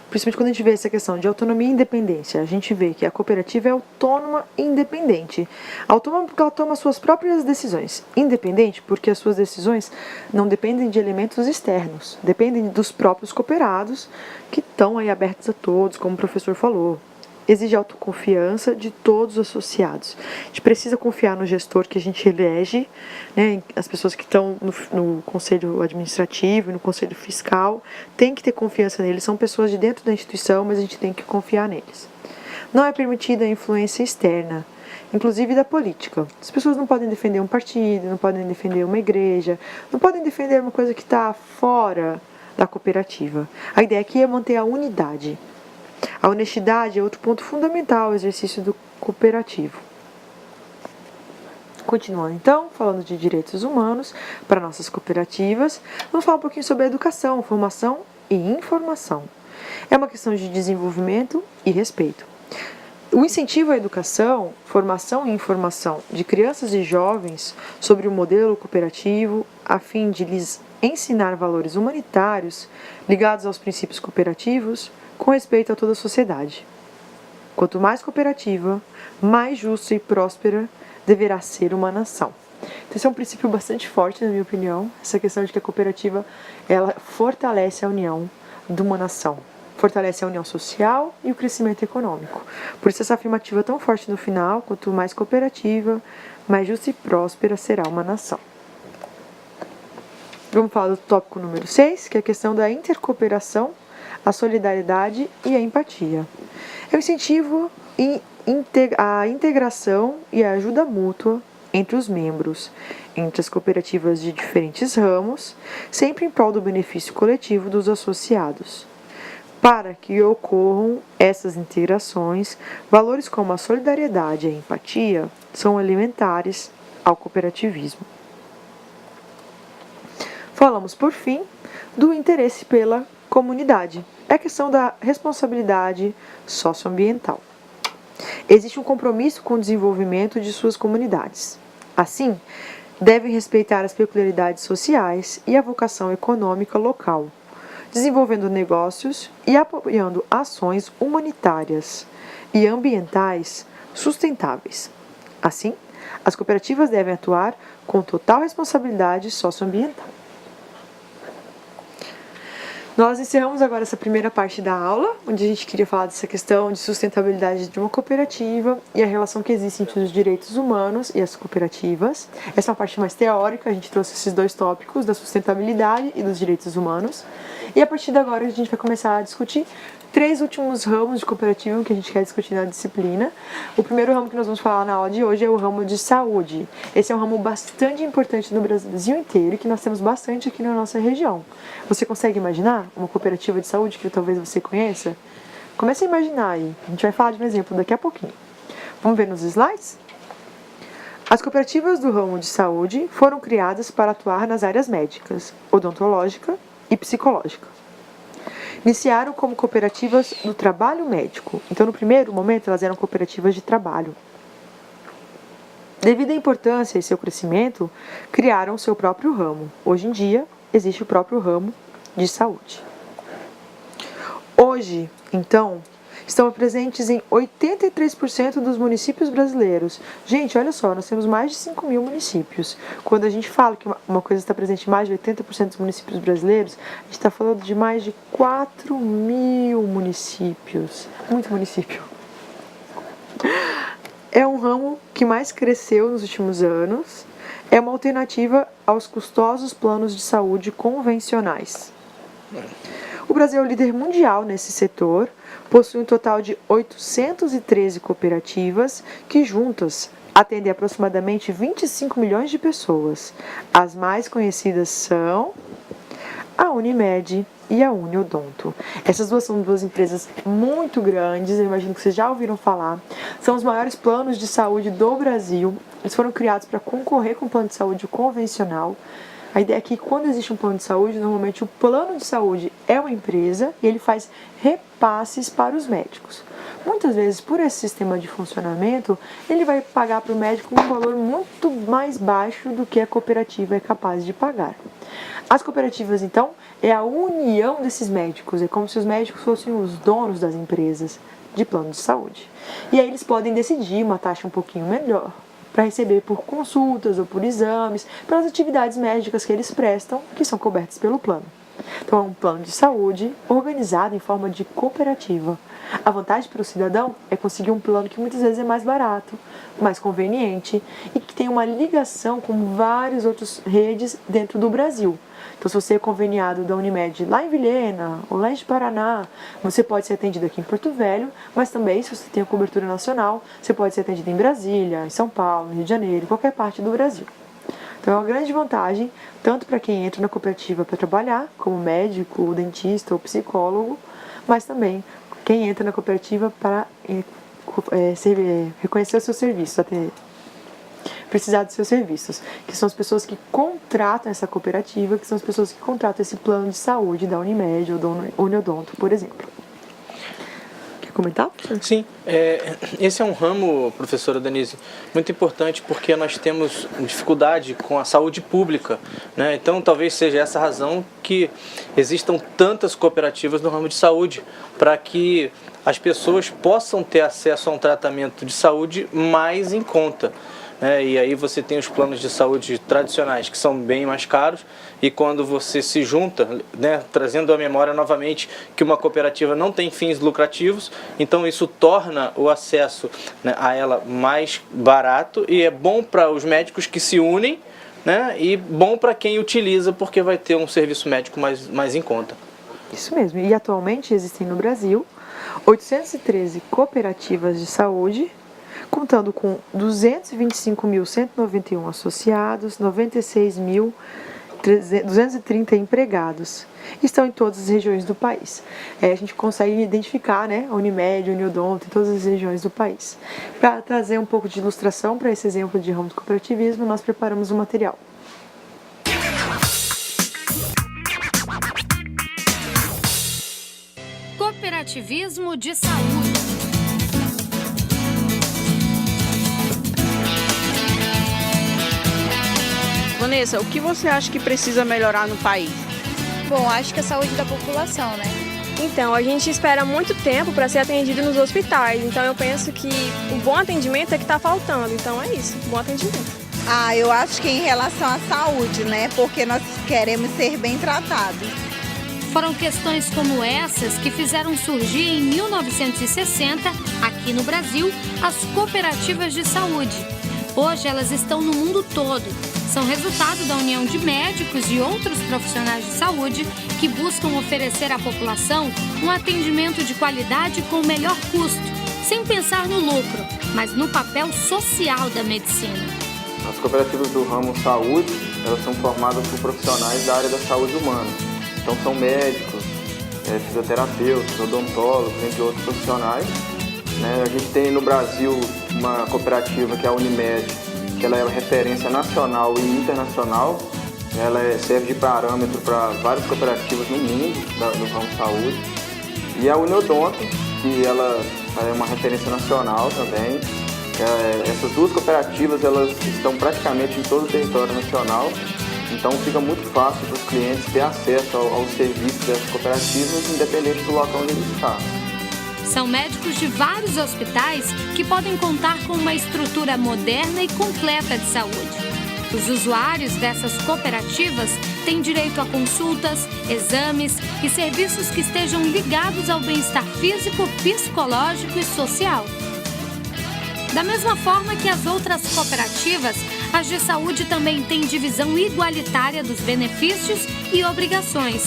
Principalmente quando a gente vê essa questão de autonomia e independência, a gente vê que a cooperativa é autônoma e independente. Autônoma porque ela toma suas próprias decisões. Independente porque as suas decisões não dependem de elementos externos, dependem dos próprios cooperados que estão aí abertos a todos, como o professor falou. Exige autoconfiança de todos os associados. A gente precisa confiar no gestor que a gente elege, né? As pessoas que estão no conselho administrativo e no conselho fiscal, tem que ter confiança neles. São pessoas de dentro da instituição, mas a gente tem que confiar neles. Não é permitida a influência externa, inclusive da política. As pessoas não podem defender um partido, não podem defender uma igreja, não podem defender uma coisa que está fora da cooperativa. A ideia aqui é manter a unidade. A honestidade é outro ponto fundamental ao exercício do cooperativo. Continuando então, falando de direitos humanos para nossas cooperativas, vamos falar um pouquinho sobre a educação, formação e informação. É uma questão de desenvolvimento e respeito. O incentivo à educação, formação e informação de crianças e jovens sobre o modelo cooperativo, a fim de lhes ensinar valores humanitários ligados aos princípios cooperativos, com respeito a toda a sociedade. Quanto mais cooperativa, mais justa e próspera deverá ser uma nação. Então, esse é um princípio bastante forte, na minha opinião, essa questão de que a cooperativa ela fortalece a união de uma nação, fortalece a união social e o crescimento econômico. Por isso essa afirmativa é tão forte no final: quanto mais cooperativa, mais justa e próspera será uma nação. Vamos falar do tópico número 6, que é a questão da intercooperação, a solidariedade e a empatia. É o incentivo à integração e à ajuda mútua entre os membros, entre as cooperativas de diferentes ramos, sempre em prol do benefício coletivo dos associados. Para que ocorram essas integrações, valores como a solidariedade e a empatia são elementares ao cooperativismo. Falamos, por fim, do interesse pela comunidade. É a questão da responsabilidade socioambiental. Existe um compromisso com o desenvolvimento de suas comunidades. Assim, devem respeitar as peculiaridades sociais e a vocação econômica local, desenvolvendo negócios e apoiando ações humanitárias e ambientais sustentáveis. Assim, as cooperativas devem atuar com total responsabilidade socioambiental. Nós encerramos agora essa primeira parte da aula, onde a gente queria falar dessa questão de sustentabilidade de uma cooperativa e a relação que existe entre os direitos humanos e as cooperativas. Essa é uma parte mais teórica, a gente trouxe esses dois tópicos, da sustentabilidade e dos direitos humanos. E a partir de agora a gente vai começar a discutir 3 últimos ramos de cooperativa que a gente quer discutir na disciplina. O primeiro ramo que nós vamos falar na aula de hoje é o ramo de saúde. Esse é um ramo bastante importante no Brasil inteiro e que nós temos bastante aqui na nossa região. Você consegue imaginar uma cooperativa de saúde que talvez você conheça? Comece a imaginar aí. A gente vai falar de um exemplo daqui a pouquinho. Vamos ver nos slides? As cooperativas do ramo de saúde foram criadas para atuar nas áreas médicas, odontológica e psicológica. Iniciaram como cooperativas do trabalho médico. Então, no primeiro momento, elas eram cooperativas de trabalho. Devido à importância e seu crescimento, criaram seu próprio ramo. Hoje em dia, existe o próprio ramo de saúde. Hoje, então, estão presentes em 83% dos municípios brasileiros. Gente, olha só, nós temos mais de 5.000 municípios. Quando a gente fala que uma coisa está presente em mais de 80% dos municípios brasileiros, a gente está falando de mais de 4.000 municípios. Muito município. é um ramo que mais cresceu nos últimos anos. É uma alternativa aos custosos planos de saúde convencionais. O Brasil é o líder mundial nesse setor, possui um total de 813 cooperativas que juntas atendem aproximadamente 25 milhões de pessoas. As mais conhecidas são a Unimed e a Uniodonto. Essas duas são duas empresas muito grandes, eu imagino que vocês já ouviram falar. São os maiores planos de saúde do Brasil. Eles foram criados para concorrer com o plano de saúde convencional. A ideia é que quando existe um plano de saúde, normalmente o plano de saúde é uma empresa e ele faz repasses para os médicos. Muitas vezes, por esse sistema de funcionamento, ele vai pagar para o médico um valor muito mais baixo do que a cooperativa é capaz de pagar. As cooperativas, então, é a união desses médicos, é como se os médicos fossem os donos das empresas de plano de saúde. E aí eles podem decidir uma taxa um pouquinho melhor para receber por consultas ou por exames, pelas atividades médicas que eles prestam, que são cobertas pelo plano. Então é um plano de saúde organizado em forma de cooperativa. A vantagem para o cidadão é conseguir um plano que muitas vezes é mais barato, mais conveniente e que tem uma ligação com várias outras redes dentro do Brasil. Então, se você é conveniado da Unimed lá em Vilhena ou lá em Paraná, você pode ser atendido aqui em Porto Velho, mas também, se você tem a cobertura nacional, você pode ser atendido em Brasília, em São Paulo, no Rio de Janeiro, em qualquer parte do Brasil. Então, é uma grande vantagem, tanto para quem entra na cooperativa para trabalhar, como médico, dentista ou psicólogo, mas também quem entra na cooperativa para reconhecer os seus serviços, precisar dos seus serviços, que são as pessoas que contratam essa cooperativa, que são as pessoas que contratam esse plano de saúde da Unimed ou da Uniodonto, por exemplo. Quer comentar? Sim, esse é um ramo, professora Denise, muito importante porque nós temos dificuldade com a saúde pública, né? Então talvez seja essa a razão que existam tantas cooperativas no ramo de saúde, para que as pessoas possam ter acesso a um tratamento de saúde mais em conta. E aí você tem os planos de saúde tradicionais que são bem mais caros, e quando você se junta, né, trazendo à memória novamente que uma cooperativa não tem fins lucrativos, então isso torna o acesso, né, a ela mais barato, e é bom para os médicos que se unem, né, e bom para quem utiliza, porque vai ter um serviço médico mais em conta. Isso mesmo, e atualmente existem no Brasil 813 cooperativas de saúde, contando com 225.191 associados, 96.230 empregados. Estão em todas as regiões do país. A gente consegue identificar, né, a Unimed, a Uniodonto, em todas as regiões do país. Para trazer um pouco de ilustração para esse exemplo de ramo do cooperativismo, nós preparamos um material. Cooperativismo de saúde. Vanessa, o que você acha que precisa melhorar no país? Bom, acho que a saúde da população, né? Então, a gente espera muito tempo para ser atendido nos hospitais, então eu penso que o bom atendimento é que está faltando, então é isso, bom atendimento. Eu acho que em relação à saúde, né? Porque nós queremos ser bem tratados. Foram questões como essas que fizeram surgir em 1960, aqui no Brasil, as cooperativas de saúde. Hoje elas estão no mundo todo. São resultado da união de médicos e outros profissionais de saúde que buscam oferecer à população um atendimento de qualidade com o melhor custo, sem pensar no lucro, mas no papel social da medicina. As cooperativas do ramo saúde, elas são formadas por profissionais da área da saúde humana. Então são médicos, fisioterapeutas, odontólogos, entre outros profissionais. A gente tem no Brasil uma cooperativa que é a Unimed, que ela é referência nacional e internacional. Ela serve de parâmetro para várias cooperativas no mundo, no ramo saúde. E a Uniodonto, que ela é uma referência nacional também. Essas duas cooperativas elas estão praticamente em todo o território nacional. Então fica muito fácil para os clientes ter acesso aos serviços dessas cooperativas, independente do local onde eles estão. São médicos de vários hospitais que podem contar com uma estrutura moderna e completa de saúde. Os usuários dessas cooperativas têm direito a consultas, exames e serviços que estejam ligados ao bem-estar físico, psicológico e social. Da mesma forma que as outras cooperativas, a G-Saúde também tem divisão igualitária dos benefícios e obrigações.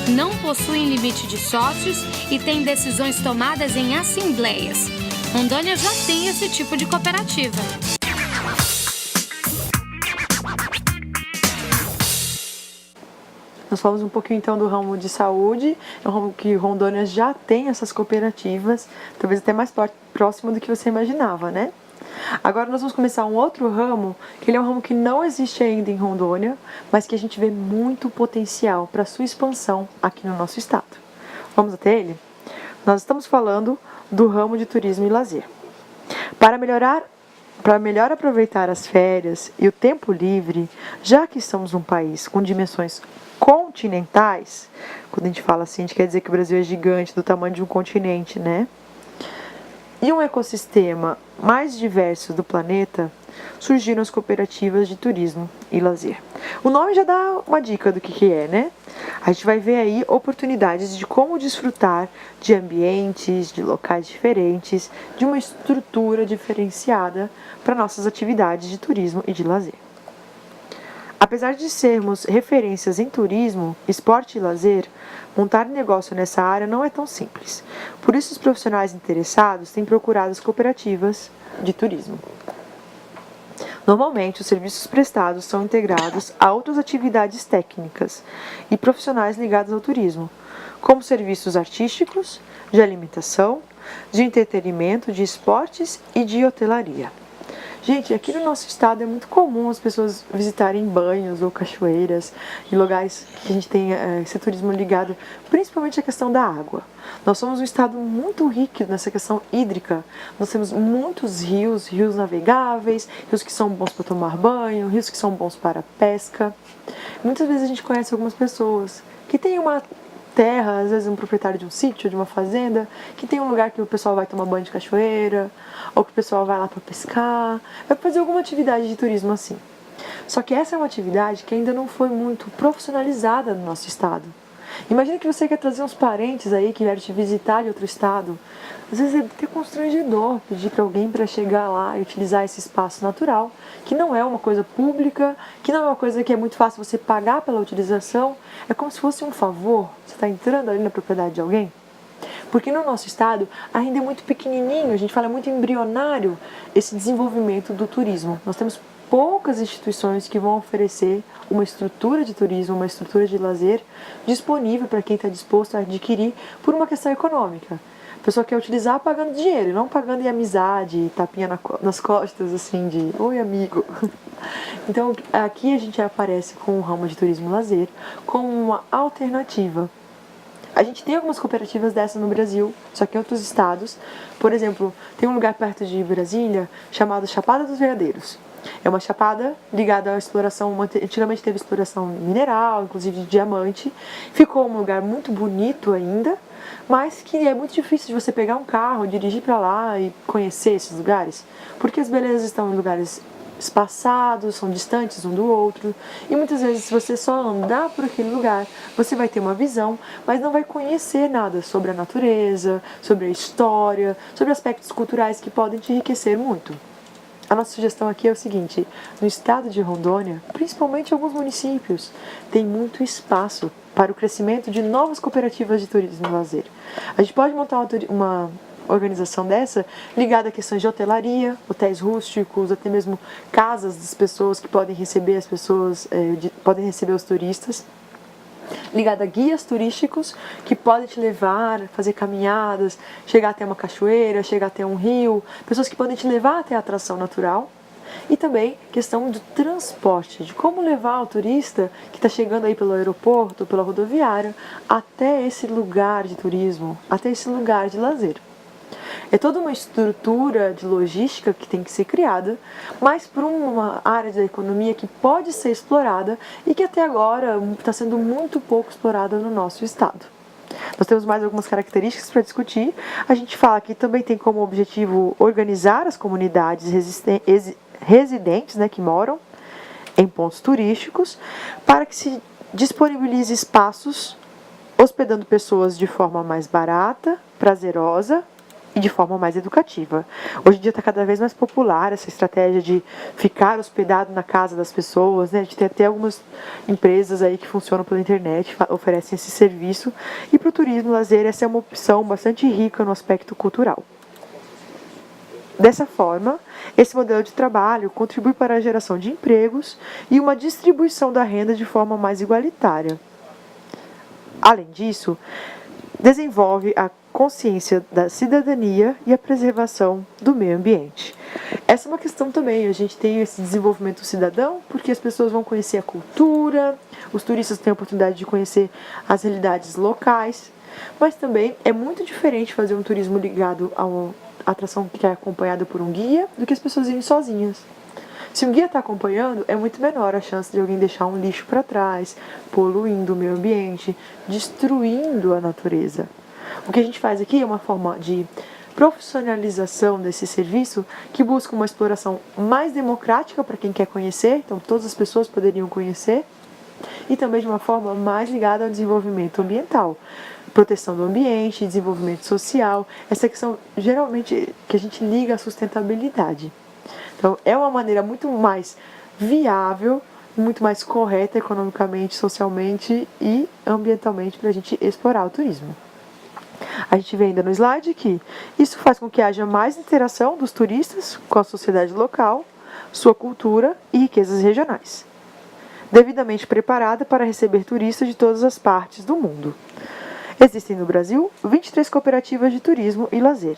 Não possuem limite de sócios e tem decisões tomadas em assembleias. Rondônia já tem esse tipo de cooperativa. Nós falamos um pouquinho então do ramo de saúde, é um ramo que Rondônia já tem essas cooperativas, talvez até mais próximo do que você imaginava, né? Agora nós vamos começar um outro ramo, que ele é um ramo que não existe ainda em Rondônia, mas que a gente vê muito potencial para sua expansão aqui no nosso estado. Vamos até ele? Nós estamos falando do ramo de turismo e lazer. Para melhor aproveitar as férias e o tempo livre, já que estamos num país com dimensões continentais, quando a gente fala assim, a gente quer dizer que o Brasil é gigante, do tamanho de um continente, né? E um ecossistema mais diverso do planeta, surgiram as cooperativas de turismo e lazer. O nome já dá uma dica do que é, né? A gente vai ver aí oportunidades de como desfrutar de ambientes, de locais diferentes, de uma estrutura diferenciada para nossas atividades de turismo e de lazer. Apesar de sermos referências em turismo, esporte e lazer, montar negócio nessa área não é tão simples. Por isso, os profissionais interessados têm procurado as cooperativas de turismo. Normalmente, os serviços prestados são integrados a outras atividades técnicas e profissionais ligados ao turismo, como serviços artísticos, de alimentação, de entretenimento, de esportes e de hotelaria. Gente, aqui no nosso estado é muito comum as pessoas visitarem banhos ou cachoeiras e lugares que a gente tem esse turismo ligado principalmente à questão da água. Nós somos um estado muito rico nessa questão hídrica. Nós temos muitos rios, rios navegáveis, rios que são bons para tomar banho, rios que são bons para pesca. Muitas vezes a gente conhece algumas pessoas que têm uma terra, às vezes um proprietário de um sítio, de uma fazenda, que tem um lugar que o pessoal vai tomar banho de cachoeira, ou que o pessoal vai lá para pescar, vai fazer alguma atividade de turismo assim. Só que essa é uma atividade que ainda não foi muito profissionalizada no nosso estado. Imagina que você quer trazer uns parentes aí que vieram te visitar de outro estado. Às vezes é até constrangedor pedir para alguém para chegar lá e utilizar esse espaço natural, que não é uma coisa pública, que não é uma coisa que é muito fácil você pagar pela utilização. É como se fosse um favor. Você está entrando ali na propriedade de alguém. Porque no nosso estado ainda é muito pequenininho, a gente fala muito embrionário esse desenvolvimento do turismo. Nós temos poucas instituições que vão oferecer uma estrutura de turismo, uma estrutura de lazer disponível para quem está disposto a adquirir por uma questão econômica. A pessoa quer utilizar pagando dinheiro, e não pagando em amizade, tapinha nas costas, assim, de oi amigo. Então aqui a gente aparece com o ramo de turismo e lazer como uma alternativa. A gente tem algumas cooperativas dessas no Brasil, só que em outros estados. Por exemplo, tem um lugar perto de Brasília chamado Chapada dos Veadeiros. É uma chapada ligada à exploração, antigamente teve exploração mineral, inclusive de diamante. Ficou um lugar muito bonito ainda, mas que é muito difícil de você pegar um carro, dirigir para lá e conhecer esses lugares, porque as belezas estão em lugares espaçados, são distantes um do outro, e muitas vezes se você só andar por aquele lugar, você vai ter uma visão, mas não vai conhecer nada sobre a natureza, sobre a história, sobre aspectos culturais que podem te enriquecer muito. A nossa sugestão aqui é o seguinte: no estado de Rondônia, principalmente alguns municípios, tem muito espaço para o crescimento de novas cooperativas de turismo e lazer. A gente pode montar uma organização dessa ligada a questões de hotelaria, hotéis rústicos, até mesmo casas das pessoas que podem receber as pessoas, podem receber os turistas, ligada a guias turísticos que podem te levar, fazer caminhadas, chegar até uma cachoeira, chegar até um rio, pessoas que podem te levar até a atração natural. E também questão do transporte, de como levar o turista que está chegando aí pelo aeroporto, pela rodoviária, até esse lugar de turismo, até esse lugar de lazer. É toda uma estrutura de logística que tem que ser criada, mas por uma área da economia que pode ser explorada e que até agora está sendo muito pouco explorada no nosso estado. Nós temos mais algumas características para discutir. A gente fala que também tem como objetivo organizar as comunidades residentes, né, que moram em pontos turísticos, para que se disponibilize espaços hospedando pessoas de forma mais barata, prazerosa e de forma mais educativa. Hoje em dia está cada vez mais popular essa estratégia de ficar hospedado na casa das pessoas, né? A gente tem até algumas empresas aí que funcionam pela internet, oferecem esse serviço, e para o turismo lazer essa é uma opção bastante rica no aspecto cultural. Dessa forma, esse modelo de trabalho contribui para a geração de empregos e uma distribuição da renda de forma mais igualitária. Além disso, desenvolve a consciência da cidadania e a preservação do meio ambiente. Essa é uma questão também, a gente tem esse desenvolvimento cidadão, porque as pessoas vão conhecer a cultura, os turistas têm a oportunidade de conhecer as realidades locais, mas também é muito diferente fazer um turismo ligado a uma atração que é acompanhada por um guia do que as pessoas irem sozinhas. Se um guia está acompanhando, é muito menor a chance de alguém deixar um lixo para trás, poluindo o meio ambiente, destruindo a natureza. O que a gente faz aqui é uma forma de profissionalização desse serviço que busca uma exploração mais democrática para quem quer conhecer, então todas as pessoas poderiam conhecer, e também de uma forma mais ligada ao desenvolvimento ambiental, proteção do ambiente, desenvolvimento social, essa questão geralmente que a gente liga à sustentabilidade. Então é uma maneira muito mais viável, muito mais correta economicamente, socialmente e ambientalmente para a gente explorar o turismo. A gente vê ainda no slide que isso faz com que haja mais interação dos turistas com a sociedade local, sua cultura e riquezas regionais, devidamente preparada para receber turistas de todas as partes do mundo. Existem no Brasil 23 cooperativas de turismo e lazer.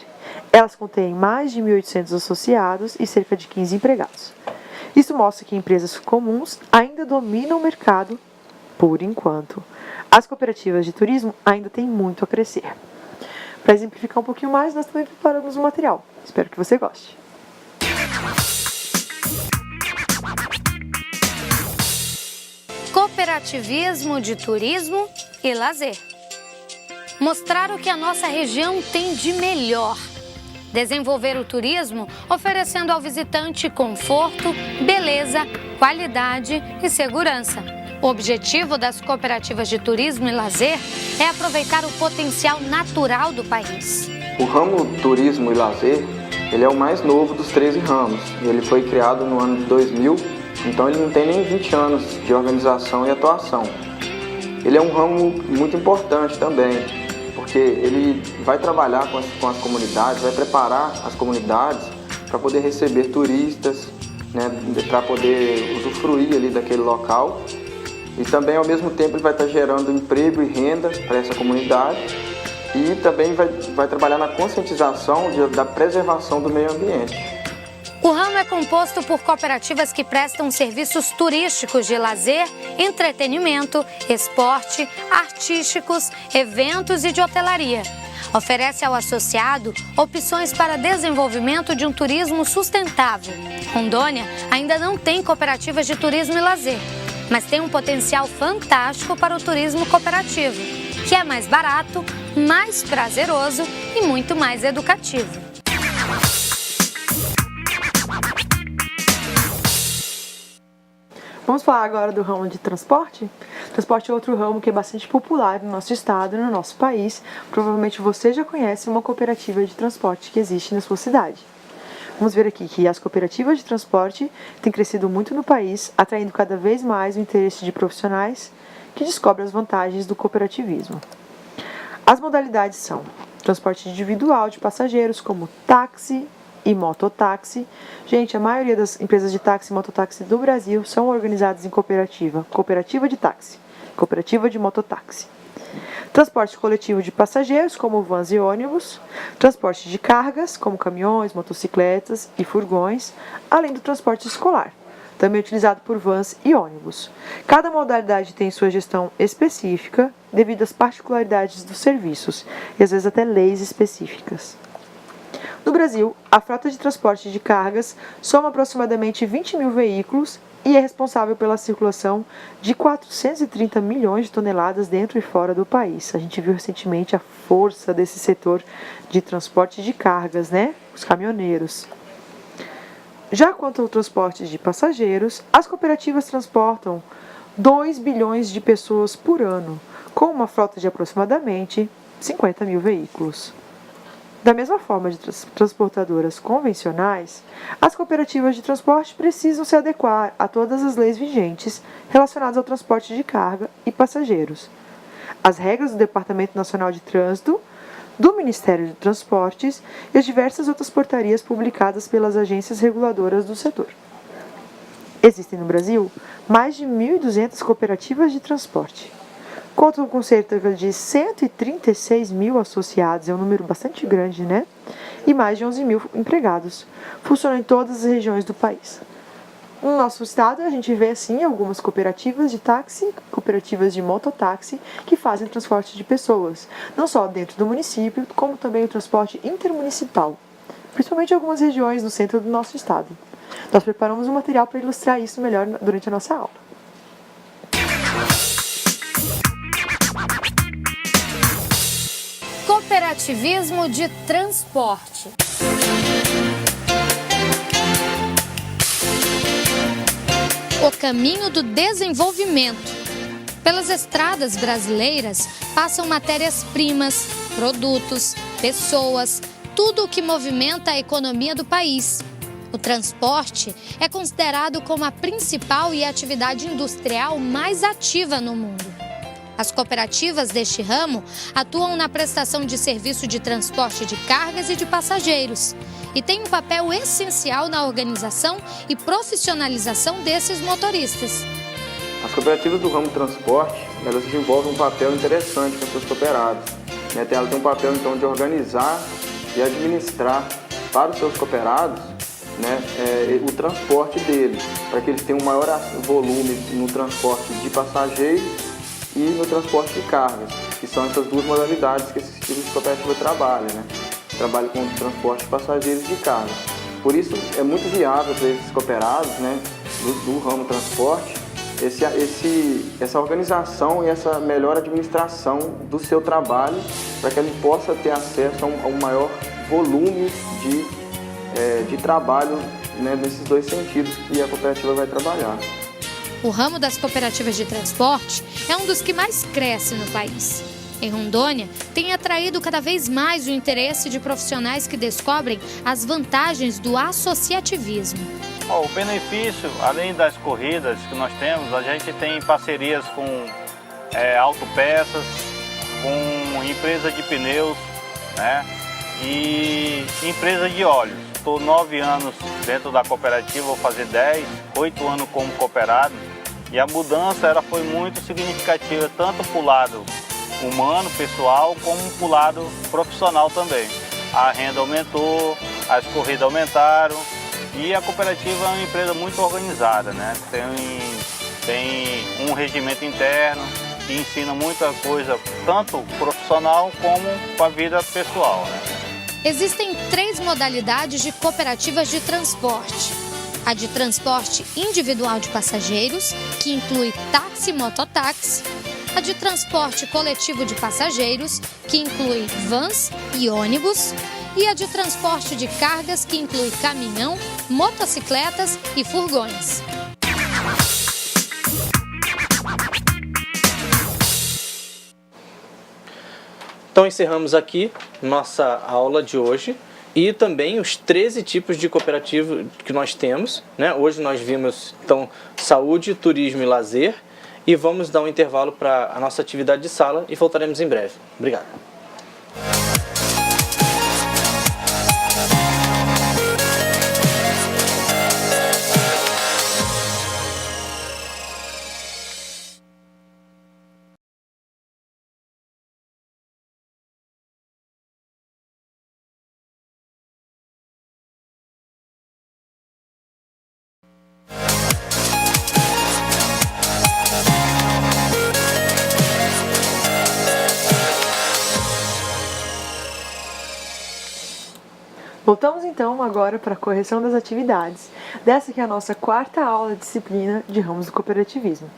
Elas contêm mais de 1.800 associados e cerca de 15 empregados. Isso mostra que empresas comuns ainda dominam o mercado por enquanto. As cooperativas de turismo ainda têm muito a crescer. Para exemplificar um pouquinho mais, nós também preparamos um material. Espero que você goste. Cooperativismo de turismo e lazer. Mostrar o que a nossa região tem de melhor. Desenvolver o turismo oferecendo ao visitante conforto, beleza, qualidade e segurança. O objetivo das cooperativas de turismo e lazer é aproveitar o potencial natural do país. O ramo turismo e lazer, ele é o mais novo dos 13 ramos. Ele foi criado no ano de 2000, então ele não tem nem 20 anos de organização e atuação. Ele é um ramo muito importante também, porque ele vai trabalhar com as comunidades, vai preparar as comunidades para poder receber turistas, né, para poder usufruir ali daquele local. E também, ao mesmo tempo, ele vai estar gerando emprego e renda para essa comunidade e também vai trabalhar na conscientização da preservação do meio ambiente. O ramo é composto por cooperativas que prestam serviços turísticos de lazer, entretenimento, esporte, artísticos, eventos e de hotelaria. Oferece ao associado opções para desenvolvimento de um turismo sustentável. Rondônia ainda não tem cooperativas de turismo e lazer, mas tem um potencial fantástico para o turismo cooperativo, que é mais barato, mais prazeroso e muito mais educativo. Vamos falar agora do ramo de transporte? Transporte é outro ramo que é bastante popular no nosso estado e no nosso país. Provavelmente você já conhece uma cooperativa de transporte que existe na sua cidade. Vamos ver aqui que as cooperativas de transporte têm crescido muito no país, atraindo cada vez mais o interesse de profissionais que descobrem as vantagens do cooperativismo. As modalidades são transporte individual de passageiros, como táxi e mototáxi. Gente, a maioria das empresas de táxi e mototáxi do Brasil são organizadas em cooperativa. Cooperativa de táxi, cooperativa de mototáxi. Transporte coletivo de passageiros, como vans e ônibus. Transporte de cargas, como caminhões, motocicletas e furgões. Além do transporte escolar, também utilizado por vans e ônibus. Cada modalidade tem sua gestão específica, devido às particularidades dos serviços e às vezes até leis específicas. No Brasil, a frota de transporte de cargas soma aproximadamente 20 mil veículos e é responsável pela circulação de 430 milhões de toneladas dentro e fora do país. A gente viu recentemente a força desse setor de transporte de cargas, né? Os caminhoneiros. Já quanto ao transporte de passageiros, as cooperativas transportam 2 bilhões de pessoas por ano, com uma frota de aproximadamente 50 mil veículos. Da mesma forma de transportadoras convencionais, as cooperativas de transporte precisam se adequar a todas as leis vigentes relacionadas ao transporte de carga e passageiros, as regras do Departamento Nacional de Trânsito, do Ministério de Transportes e as diversas outras portarias publicadas pelas agências reguladoras do setor. Existem no Brasil mais de 1.200 cooperativas de transporte. Contam com cerca de 136 mil associados, é um número bastante grande, né? E mais de 11 mil empregados. Funcionam em todas as regiões do país. No nosso estado, a gente vê, assim, algumas cooperativas de táxi, cooperativas de mototáxi, que fazem transporte de pessoas, não só dentro do município, como também o transporte intermunicipal, principalmente em algumas regiões no centro do nosso estado. Nós preparamos um material para ilustrar isso melhor durante a nossa aula. Cooperativismo de transporte. O caminho do desenvolvimento. Pelas estradas brasileiras passam matérias-primas, produtos, pessoas, tudo o que movimenta a economia do país. O transporte é considerado como a principal e atividade industrial mais ativa no mundo. As cooperativas deste ramo atuam na prestação de serviço de transporte de cargas e de passageiros e têm um papel essencial na organização e profissionalização desses motoristas. As cooperativas do ramo transporte, elas desenvolvem um papel interessante com seus cooperados. Elas têm um papel, então, de organizar e administrar para os seus cooperados o transporte deles, para que eles tenham um maior volume no transporte de passageiros e no transporte de cargas, que são essas duas modalidades que esse tipo de cooperativa trabalha, trabalha com o transporte de passageiros e de cargas. Por isso é muito viável para esses cooperados do ramo transporte essa organização e essa melhor administração do seu trabalho, para que ele possa ter acesso a um maior volume de trabalho nesses dois sentidos que a cooperativa vai trabalhar. O ramo das cooperativas de transporte é um dos que mais cresce no país. Em Rondônia, tem atraído cada vez mais o interesse de profissionais que descobrem as vantagens do associativismo. O benefício, além das corridas que nós temos, a gente tem parcerias com autopeças, com empresa de pneus, e empresa de óleos. Estou 9 anos dentro da cooperativa, vou fazer 8 anos como cooperado. E a mudança ela foi muito significativa, tanto para o lado humano, pessoal, como para o lado profissional também. A renda aumentou, as corridas aumentaram e a cooperativa é uma empresa muito organizada, Tem um regimento interno que ensina muita coisa, tanto profissional como para a vida pessoal. Existem 3 modalidades de cooperativas de transporte. A de transporte individual de passageiros, que inclui táxi e mototáxi. A de transporte coletivo de passageiros, que inclui vans e ônibus. E a de transporte de cargas, que inclui caminhão, motocicletas e furgões. Então encerramos aqui nossa aula de hoje e também os 13 tipos de cooperativa que nós temos. Hoje nós vimos então saúde, turismo e lazer e vamos dar um intervalo para a nossa atividade de sala e voltaremos em breve. Obrigado. Voltamos então agora para a correção das atividades. Dessa que é a nossa 4ª aula de disciplina de ramos do cooperativismo.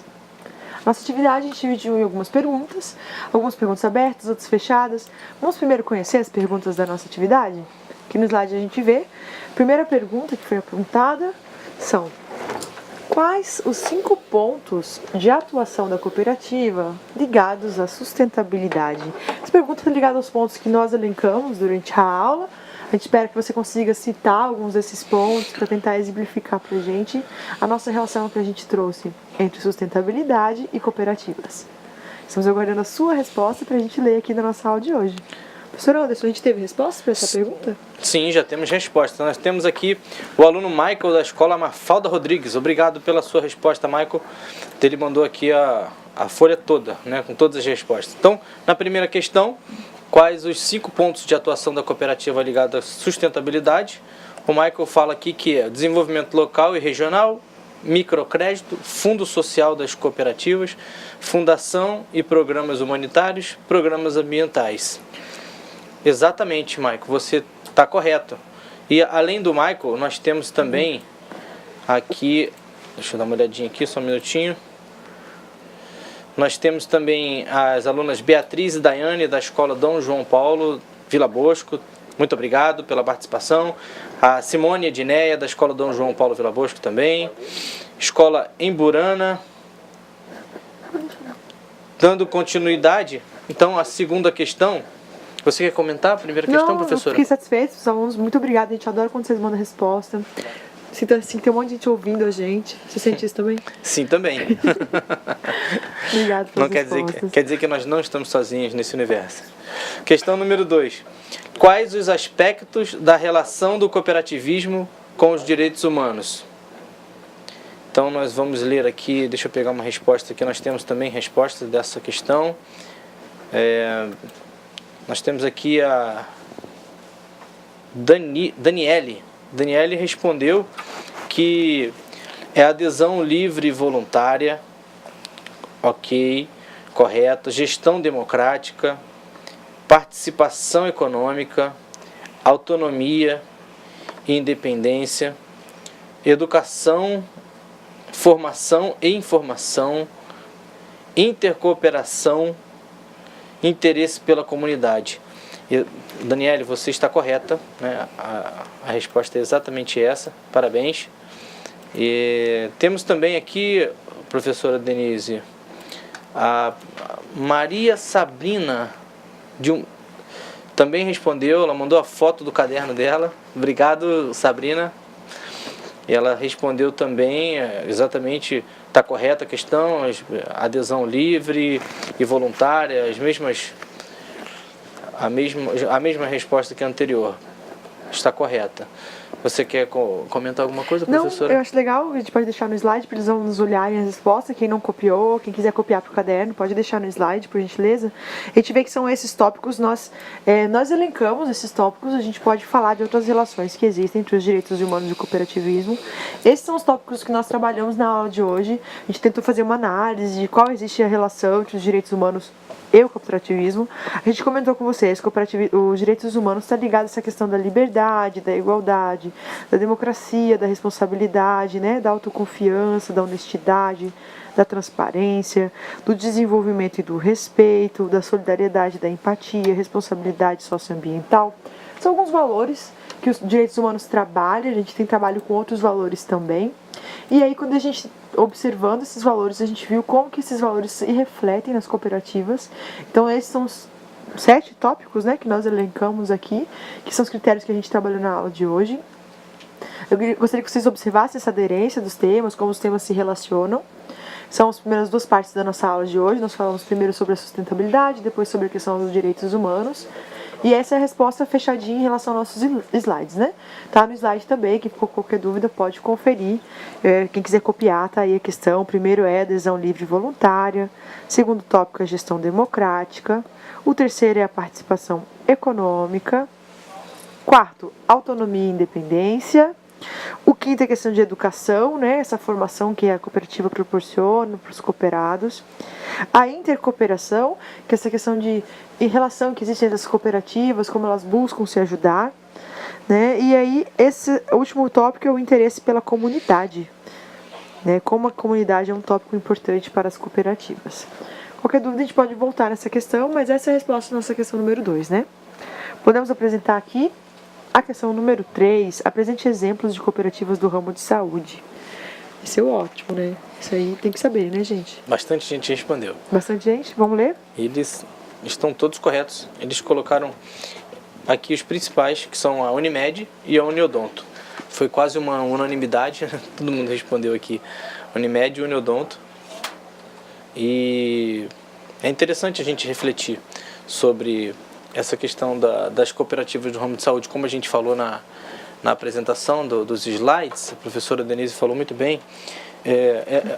Nossa atividade a gente dividiu em algumas perguntas abertas, outras fechadas. Vamos primeiro conhecer as perguntas da nossa atividade? Aqui no slide a gente vê. A primeira pergunta que foi apontada são: Quais os 5 pontos de atuação da cooperativa ligados à sustentabilidade? Essa pergunta é ligada aos pontos que nós elencamos durante a aula. A gente espera que você consiga citar alguns desses pontos para tentar exemplificar para a gente a nossa relação que a gente trouxe entre sustentabilidade e cooperativas. Estamos aguardando a sua resposta para a gente ler aqui na nossa aula de hoje. Professor Anderson, a gente teve resposta para essa pergunta? Sim, já temos resposta. Nós temos aqui o aluno Michael da escola Mafalda Rodrigues. Obrigado pela sua resposta, Michael. Ele mandou aqui a folha toda, né, com todas as respostas. Então, na primeira questão, quais os 5 pontos de atuação da cooperativa ligada à sustentabilidade? O Michael fala aqui que é desenvolvimento local e regional, microcrédito, fundo social das cooperativas, fundação e programas humanitários, programas ambientais. Exatamente, Michael, você está correto. E além do Michael, nós temos também aqui, deixa eu dar uma olhadinha aqui, só um minutinho. Nós temos também as alunas Beatriz e Daiane da escola Dom João Paulo, Vila Bosco. Muito obrigado pela participação. A Simone Edneia da escola Dom João Paulo, Vila Bosco também. Escola Emburana. Dando continuidade, então, a segunda questão. Você quer comentar a primeira questão, professora? Não, fiquei satisfeito, os alunos, muito obrigada, a gente adora quando vocês mandam resposta. Sinto assim, tem um monte de gente ouvindo a gente. Você sente isso também? Sim, também. Obrigado pelas respostas. Quer dizer que nós não estamos sozinhos nesse universo. Questão número 2. Quais os aspectos da relação do cooperativismo com os direitos humanos? Então nós vamos ler aqui, deixa eu pegar uma resposta aqui, nós temos também resposta dessa questão. Nós temos aqui a Daniele. Daniele respondeu que é adesão livre e voluntária, ok, correto, gestão democrática, participação econômica, autonomia e independência, educação, formação e informação, intercooperação, interesse pela comunidade. Daniele, você está correta, né? A resposta é exatamente essa, parabéns. E temos também aqui, professora Denise, a Maria Sabrina, também respondeu, ela mandou a foto do caderno dela. Obrigado, Sabrina. E ela respondeu também, exatamente, está correta a questão, adesão livre e voluntária, a mesma resposta que a anterior. Está correta. Você quer comentar alguma coisa, professora? Não, eu acho legal, a gente pode deixar no slide para eles nos olharem as respostas. Quem não copiou, quem quiser copiar para o caderno, pode deixar no slide, por gentileza. A gente vê que são esses tópicos, nós elencamos esses tópicos, a gente pode falar de outras relações que existem entre os direitos humanos e o cooperativismo. Esses são os tópicos que nós trabalhamos na aula de hoje. A gente tentou fazer uma análise de qual existe a relação entre os direitos humanos e o cooperativismo. A gente comentou com vocês que os direitos humanos estão ligados a essa questão da liberdade, da igualdade, da democracia, da responsabilidade, né, da autoconfiança, da honestidade, da transparência, do desenvolvimento e do respeito, da solidariedade, da empatia, responsabilidade socioambiental. São alguns valores que os direitos humanos trabalham, a gente tem trabalho com outros valores também. E aí, quando a gente, observando esses valores, a gente viu como que esses valores se refletem nas cooperativas. Então, esses são os 7 tópicos, né, que nós elencamos aqui, que são os critérios que a gente trabalhou na aula de hoje. Eu gostaria que vocês observassem essa aderência dos temas, como os temas se relacionam. São as primeiras 2 partes da nossa aula de hoje. Nós falamos primeiro sobre a sustentabilidade, depois sobre a questão dos direitos humanos. E essa é a resposta fechadinha em relação aos nossos slides, né? Tá no slide também, quem ficou com qualquer dúvida pode conferir. Quem quiser copiar, tá aí a questão. O primeiro é adesão livre e voluntária. Segundo tópico é gestão democrática. O terceiro é a participação econômica. Quarto, autonomia e independência. O quinto é a questão de educação, né? Essa formação que a cooperativa proporciona para os cooperados. A intercooperação, que é essa questão de relação que existe entre as cooperativas, como elas buscam se ajudar, né? E aí, esse último tópico é o interesse pela comunidade, né? Como a comunidade é um tópico importante para as cooperativas. Qualquer dúvida a gente pode voltar nessa questão, mas essa é a resposta da nossa questão número 2, né? Podemos apresentar aqui a questão número 3, apresente exemplos de cooperativas do ramo de saúde. Isso é ótimo, né? Isso aí tem que saber, né, gente? Bastante gente respondeu. Bastante gente? Vamos ler? Eles estão todos corretos. Eles colocaram aqui os principais, que são a Unimed e a Uniodonto. Foi quase uma unanimidade, todo mundo respondeu aqui. Unimed e Uniodonto. E é interessante a gente refletir sobre essa questão das cooperativas do ramo de saúde, como a gente falou na apresentação dos slides, a professora Denise falou muito bem.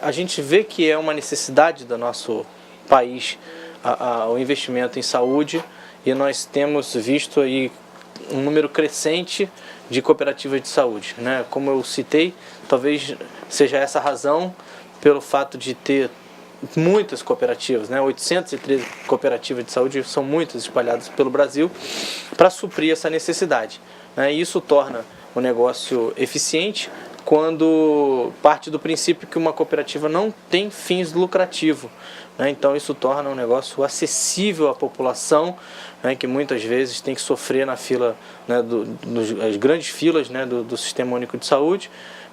A gente vê que é uma necessidade do nosso país o investimento em saúde, e nós temos visto aí um número crescente de cooperativas de saúde, né? Como eu citei, talvez seja essa a razão pelo fato de ter muitas cooperativas, né? 813 cooperativas de saúde, são muitas espalhadas pelo Brasil, para suprir essa necessidade, né? E isso torna o negócio eficiente quando parte do princípio que uma cooperativa não tem fins lucrativos, né? Então isso torna um negócio acessível à população, né, que muitas vezes tem que sofrer na fila, né, as grandes filas, né, do Sistema Único de Saúde.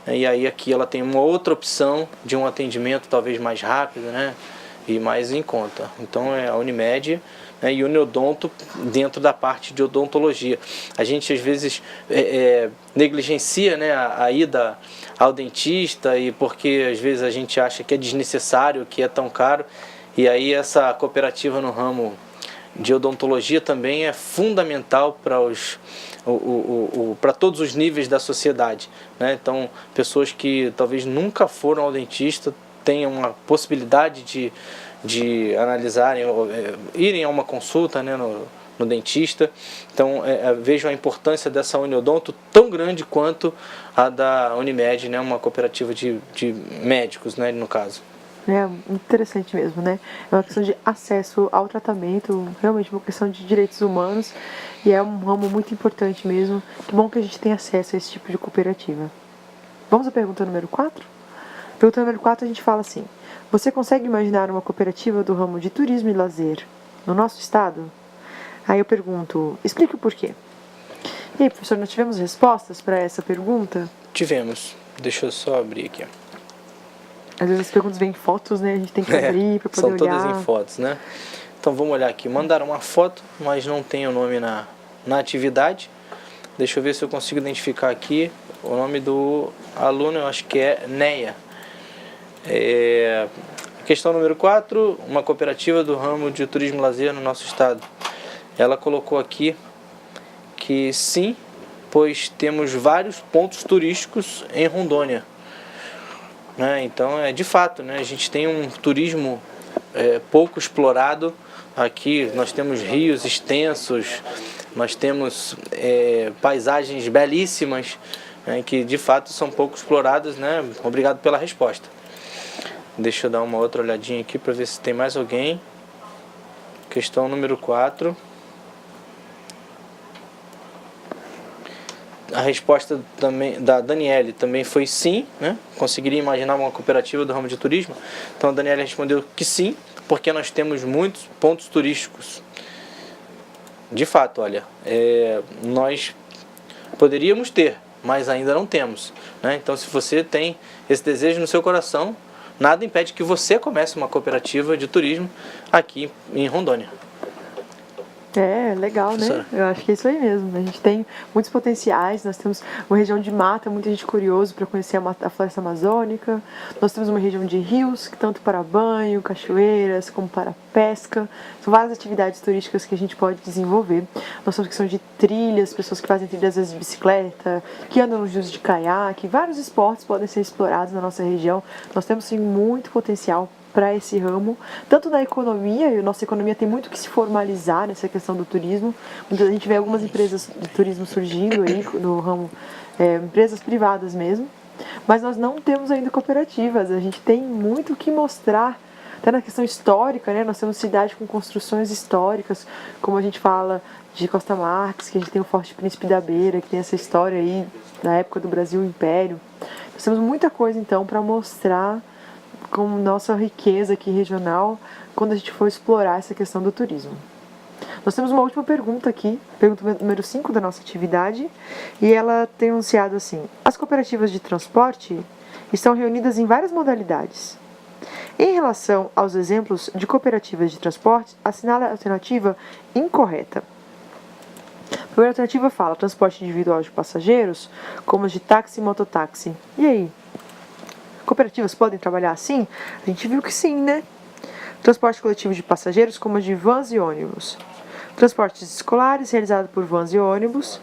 E aí aqui ela tem uma outra opção de um atendimento talvez mais rápido, né, e mais em conta. Então é a Unimed, né, e o Uniodonto dentro da parte de odontologia. A gente às vezes negligencia, né, a ida ao dentista, e porque às vezes a gente acha que é desnecessário, que é tão caro. E aí essa cooperativa no ramo de odontologia também é fundamental para todos os níveis da sociedade, né? Então, pessoas que talvez nunca foram ao dentista tenham uma possibilidade de analisarem, irem a uma consulta, né, no dentista. Então, vejo a importância dessa Uniodonto tão grande quanto a da Unimed, né, uma cooperativa de médicos, né, no caso. É interessante mesmo, né? É uma questão de acesso ao tratamento, realmente uma questão de direitos humanos, e é um ramo muito importante mesmo. Que bom que a gente tem acesso a esse tipo de cooperativa. Vamos à pergunta número 4? Pergunta número 4 a gente fala assim: você consegue imaginar uma cooperativa do ramo de turismo e lazer no nosso estado? Aí eu pergunto, explique o porquê. E aí, professor, nós tivemos respostas para essa pergunta? Tivemos. Deixa eu só abrir aqui. Às vezes as perguntas vêm em fotos, né? A gente tem que abrir para poder olhar. São todas em fotos, né? Então vamos olhar aqui. Mandaram uma foto, mas não tem o nome na atividade. Deixa eu ver se eu consigo identificar aqui o nome do aluno. Eu acho que é Neia. Questão número 4. Uma cooperativa do ramo de turismo e lazer no nosso estado. Ela colocou aqui que sim, pois temos vários pontos turísticos em Rondônia. Né? Então, de fato, né, a gente tem um turismo pouco explorado aqui. Nós temos rios extensos, nós temos paisagens belíssimas, né, que de fato são pouco exploradas, né? Obrigado pela resposta. Deixa eu dar uma outra olhadinha aqui para ver se tem mais alguém. Questão número 4. A resposta também da Daniele também foi sim, né? Conseguiria imaginar uma cooperativa do ramo de turismo? Então a Daniele respondeu que sim, porque nós temos muitos pontos turísticos. De fato, olha, nós poderíamos ter, mas ainda não temos, né? Então, se você tem esse desejo no seu coração, nada impede que você comece uma cooperativa de turismo aqui em Rondônia. Legal, né? Eu acho que é isso aí mesmo. A gente tem muitos potenciais, nós temos uma região de mata, muita gente curiosa para conhecer a floresta amazônica. Nós temos uma região de rios, que tanto para banho, cachoeiras, como para pesca. São várias atividades turísticas que a gente pode desenvolver. Nós temos questão de trilhas, pessoas que fazem trilhas às vezes de bicicleta, que andam nos rios de caiaque. Vários esportes podem ser explorados na nossa região. Nós temos sim muito potencial para esse ramo, tanto na economia, e a nossa economia tem muito que se formalizar nessa questão do turismo. A gente vê algumas empresas de turismo surgindo aí no ramo, empresas privadas mesmo, mas nós não temos ainda cooperativas. A gente tem muito que mostrar, até na questão histórica, né? Nós temos cidade com construções históricas, como a gente fala de Costa Marques, que a gente tem o Forte Príncipe da Beira, que tem essa história aí da época do Brasil Império. Nós temos muita coisa então para mostrar com nossa riqueza aqui regional, quando a gente for explorar essa questão do turismo. Nós temos uma última pergunta aqui, pergunta número 5 da nossa atividade, e ela tem anunciado assim: as cooperativas de transporte, estão reunidas em várias modalidades. Em relação aos exemplos de cooperativas de transporte, assinala a alternativa incorreta. A primeira alternativa fala transporte individual de passageiros, como as de táxi e mototáxi. E aí? Cooperativas podem trabalhar assim? A gente viu que sim, né? Transporte coletivo de passageiros, como as de vans e ônibus. Transportes escolares, realizado por vans e ônibus.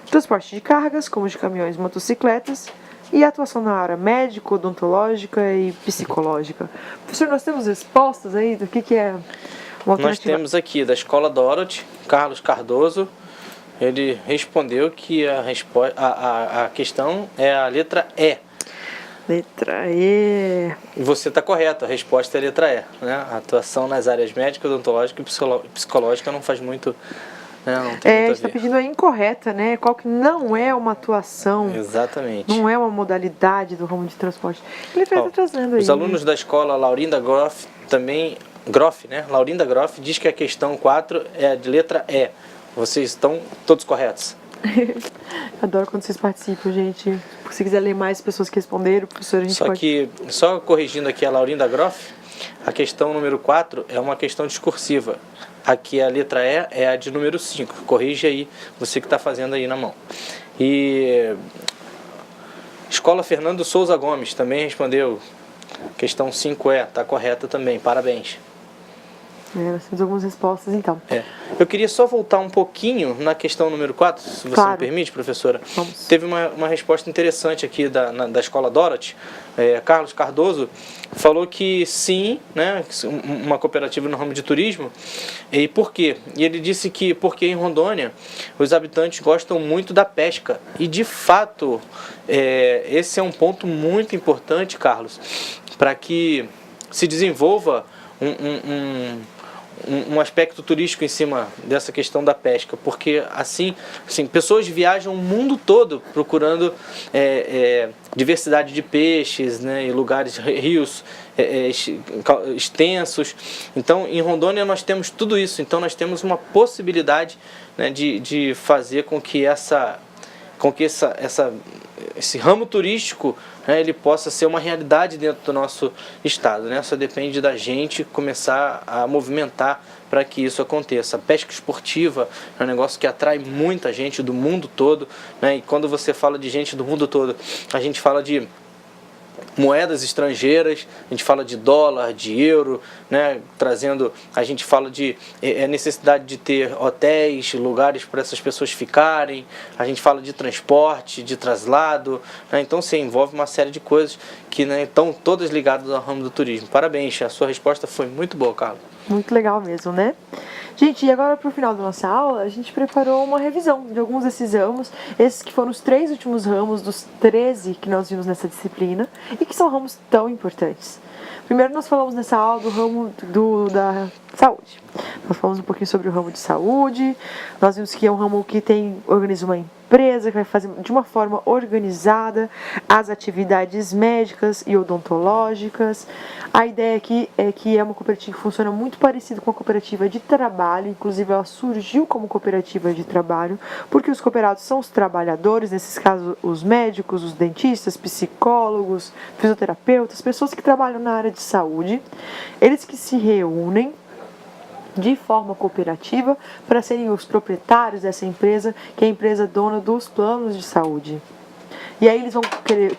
Transporte de cargas, como de caminhões e motocicletas. E atuação na área médica, odontológica e psicológica. Professor, nós temos respostas aí do que é uma alternativa? Nós temos aqui da Escola Dorothy, Carlos Cardoso. Ele respondeu que a questão é a letra E. Letra E. E você está correto, a resposta é a letra E. Né? A atuação nas áreas médica, odontológica e psicológica não faz muito... Não, tem muito a está ver. pedindo a incorreta, né? Qual que não é uma atuação. Exatamente. Não é uma modalidade do ramo de transporte. Ele está trazendo aí. Os alunos da escola Laurinda Groff também... Groff, né? Laurinda Groff diz que a questão 4 é a de letra E. Vocês estão todos corretos. Adoro quando vocês participam, gente. Se quiser ler mais pessoas que responderam, professor, a gente Só pode... que, só corrigindo aqui a Laurinda Groff, a questão número 4 é uma questão discursiva. Aqui a letra E é a de número 5. Corrige aí, você que está fazendo aí na mão. E Escola Fernando Souza Gomes também respondeu. Questão 5E, está correta também, parabéns. Nós temos algumas respostas, então. Eu queria só voltar um pouquinho na questão número 4, se você me permite, professora. Vamos. Teve uma resposta interessante aqui da Escola Dorothy. Carlos Cardoso falou que sim, né, uma cooperativa no ramo de turismo. E por quê? E ele disse que porque em Rondônia os habitantes gostam muito da pesca. E de fato, esse é um ponto muito importante, Carlos, para que se desenvolva um aspecto turístico em cima dessa questão da pesca, porque assim pessoas viajam o mundo todo procurando diversidade de peixes, né, e lugares, rios extensos. Então em Rondônia nós temos tudo isso, então nós temos uma possibilidade, né, de fazer com que esse ramo turístico, né, ele possa ser uma realidade dentro do nosso estado, né? Só depende da gente começar a movimentar para que isso aconteça. A pesca esportiva é um negócio que atrai muita gente do mundo todo, né? E quando você fala de gente do mundo todo, a gente fala de moedas estrangeiras, a gente fala de dólar, de euro, né? A gente fala de necessidade de ter hotéis, lugares para essas pessoas ficarem, a gente fala de transporte, de traslado, né? Então se envolve uma série de coisas que, né, estão todas ligadas ao ramo do turismo. Parabéns, a sua resposta foi muito boa, Carlos. Muito legal mesmo, né? Gente, e agora para o final da nossa aula, a gente preparou uma revisão de alguns desses ramos, esses que foram os 3 últimos ramos dos 13 que nós vimos nessa disciplina e que são ramos tão importantes. Primeiro nós falamos nessa aula do ramo da saúde. Nós falamos um pouquinho sobre o ramo de saúde, nós vimos que é um ramo que organiza uma empresa, que vai fazer de uma forma organizada as atividades médicas e odontológicas. A ideia aqui é que é uma cooperativa que funciona muito parecido com a cooperativa de trabalho, inclusive ela surgiu como cooperativa de trabalho, porque os cooperados são os trabalhadores, nesses casos os médicos, os dentistas, psicólogos, fisioterapeutas, pessoas que trabalham na área de saúde, eles que se reúnem de forma cooperativa para serem os proprietários dessa empresa, que é a empresa dona dos planos de saúde. E aí eles vão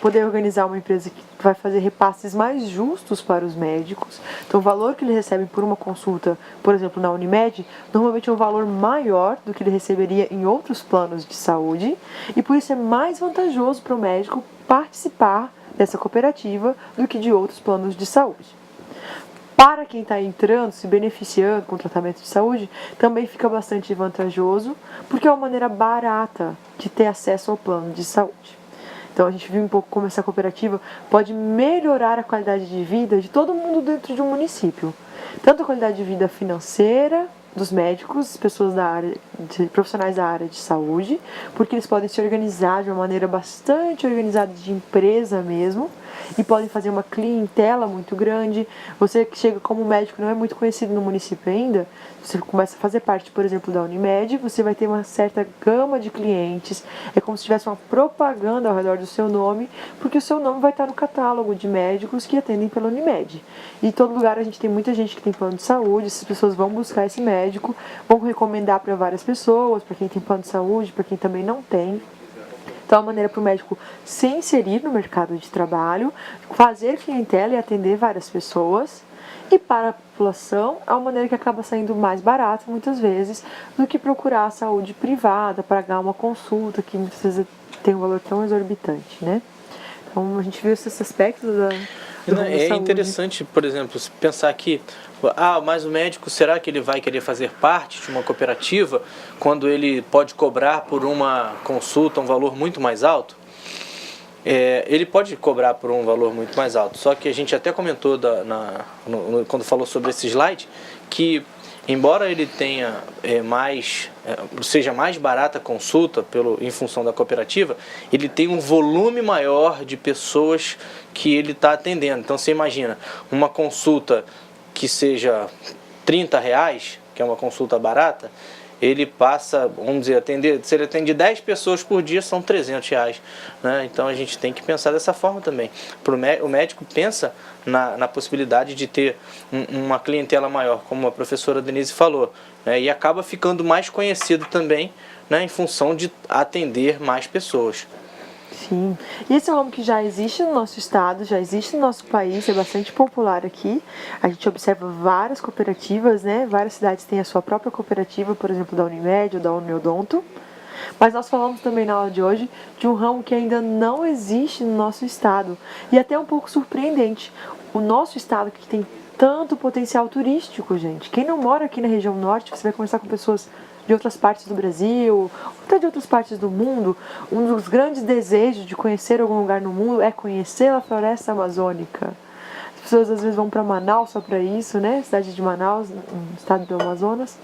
poder organizar uma empresa que vai fazer repasses mais justos para os médicos. Então o valor que ele recebe por uma consulta, por exemplo, na Unimed, normalmente é um valor maior do que ele receberia em outros planos de saúde, e por isso é mais vantajoso para o médico participar dessa cooperativa do que de outros planos de saúde. Para quem está entrando, se beneficiando com o tratamento de saúde, também fica bastante vantajoso, porque é uma maneira barata de ter acesso ao plano de saúde. Então a gente viu um pouco como essa cooperativa pode melhorar a qualidade de vida de todo mundo dentro de um município. Tanto a qualidade de vida financeira, dos médicos, pessoas profissionais da área de saúde, porque eles podem se organizar de uma maneira bastante organizada, de empresa mesmo, e podem fazer uma clientela muito grande. Você que chega como médico, não é muito conhecido no município ainda, você começa a fazer parte, por exemplo, da Unimed, você vai ter uma certa gama de clientes, é como se tivesse uma propaganda ao redor do seu nome, porque o seu nome vai estar no catálogo de médicos que atendem pela Unimed. E em todo lugar a gente tem muita gente que tem plano de saúde, essas pessoas vão buscar esse médico, vão recomendar para várias pessoas, para quem tem plano de saúde, para quem também não tem. Então, é uma maneira para o médico se inserir no mercado de trabalho, fazer clientela e atender várias pessoas. E para a população, é uma maneira que acaba saindo mais barata, muitas vezes, do que procurar a saúde privada, pagar uma consulta, que muitas vezes tem um valor tão exorbitante, né? Então, a gente viu esses aspectos da É saúde. interessante, por exemplo, pensar que mas o médico, será que ele vai querer fazer parte de uma cooperativa quando ele pode cobrar por uma consulta um valor muito mais alto? Ele pode cobrar por um valor muito mais alto, só que a gente até comentou quando falou sobre esse slide, que embora ele tenha seja mais barata a consulta em função da cooperativa, ele tem um volume maior de pessoas que ele está atendendo. Então você imagina, uma consulta que seja R$30, que é uma consulta barata, ele passa, vamos dizer, se ele atende 10 pessoas por dia, são R$300, né? Então a gente tem que pensar dessa forma também. O médico pensa na possibilidade de ter uma clientela maior, como a professora Denise falou, né? E acaba ficando mais conhecido também, né, em função de atender mais pessoas. Sim, e esse é um ramo que já existe no nosso estado, já existe no nosso país, é bastante popular aqui. A gente observa várias cooperativas, né? Várias cidades têm a sua própria cooperativa, por exemplo, da Unimed ou da Uniodonto. Mas nós falamos também na aula de hoje de um ramo que ainda não existe no nosso estado. E até um pouco surpreendente. O nosso estado que tem tanto potencial turístico, gente. Quem não mora aqui na região norte, você vai conversar com pessoas de outras partes do Brasil, até de outras partes do mundo. Um dos grandes desejos de conhecer algum lugar no mundo é conhecer a floresta amazônica. As pessoas às vezes vão para Manaus só para isso, né? Cidade de Manaus, no estado do Amazonas.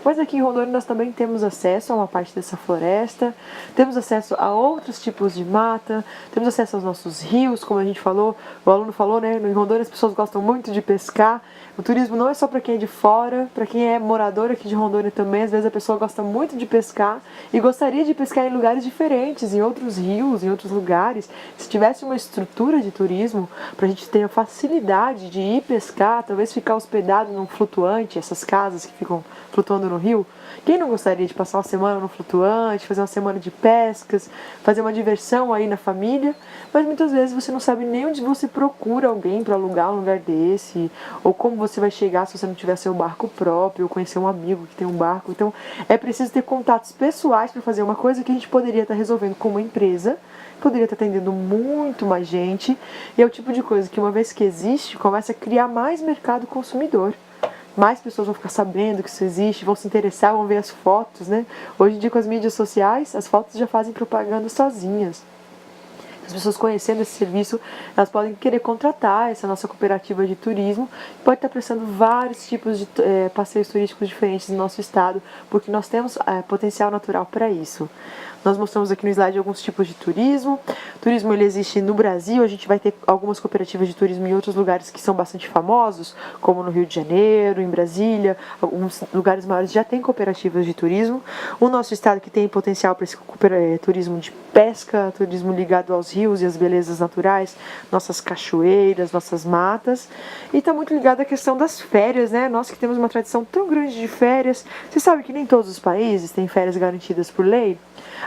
Mas aqui em Rondônia nós também temos acesso a uma parte dessa floresta, temos acesso a outros tipos de mata, temos acesso aos nossos rios, como a gente falou, o aluno falou, né? Em Rondônia as pessoas gostam muito de pescar. O turismo não é só para quem é de fora, para quem é morador aqui de Rondônia também. Às vezes a pessoa gosta muito de pescar e gostaria de pescar em lugares diferentes, em outros rios, em outros lugares. Se tivesse uma estrutura de turismo, para a gente ter a facilidade de ir pescar, talvez ficar hospedado num flutuante, essas casas que ficam flutuando no rio. Quem não gostaria de passar uma semana no flutuante, fazer uma semana de pescas, fazer uma diversão aí na família? Mas muitas vezes você não sabe nem onde você procura alguém para alugar um lugar desse, ou como você vai chegar se você não tiver seu barco próprio, ou conhecer um amigo que tem um barco. Então é preciso ter contatos pessoais para fazer uma coisa que a gente poderia estar resolvendo com uma empresa, poderia estar atendendo muito mais gente, e é o tipo de coisa que, uma vez que existe, começa a criar mais mercado consumidor. Mais pessoas vão ficar sabendo que isso existe, vão se interessar, vão ver as fotos, né? Hoje em dia, com as mídias sociais, as fotos já fazem propaganda sozinhas. As pessoas conhecendo esse serviço, elas podem querer contratar essa nossa cooperativa de turismo, pode estar prestando vários tipos de passeios turísticos diferentes no nosso estado, porque nós temos potencial natural para isso. Nós mostramos aqui no slide alguns tipos de turismo. O turismo ele existe no Brasil, a gente vai ter algumas cooperativas de turismo em outros lugares que são bastante famosos, como no Rio de Janeiro, em Brasília. Alguns lugares maiores já têm cooperativas de turismo. O nosso estado que tem potencial para esse turismo de pesca, turismo ligado aos rios e às belezas naturais, nossas cachoeiras, nossas matas. E está muito ligado à questão das férias, né? Nós que temos uma tradição tão grande de férias. Você sabe que nem todos os países têm férias garantidas por lei?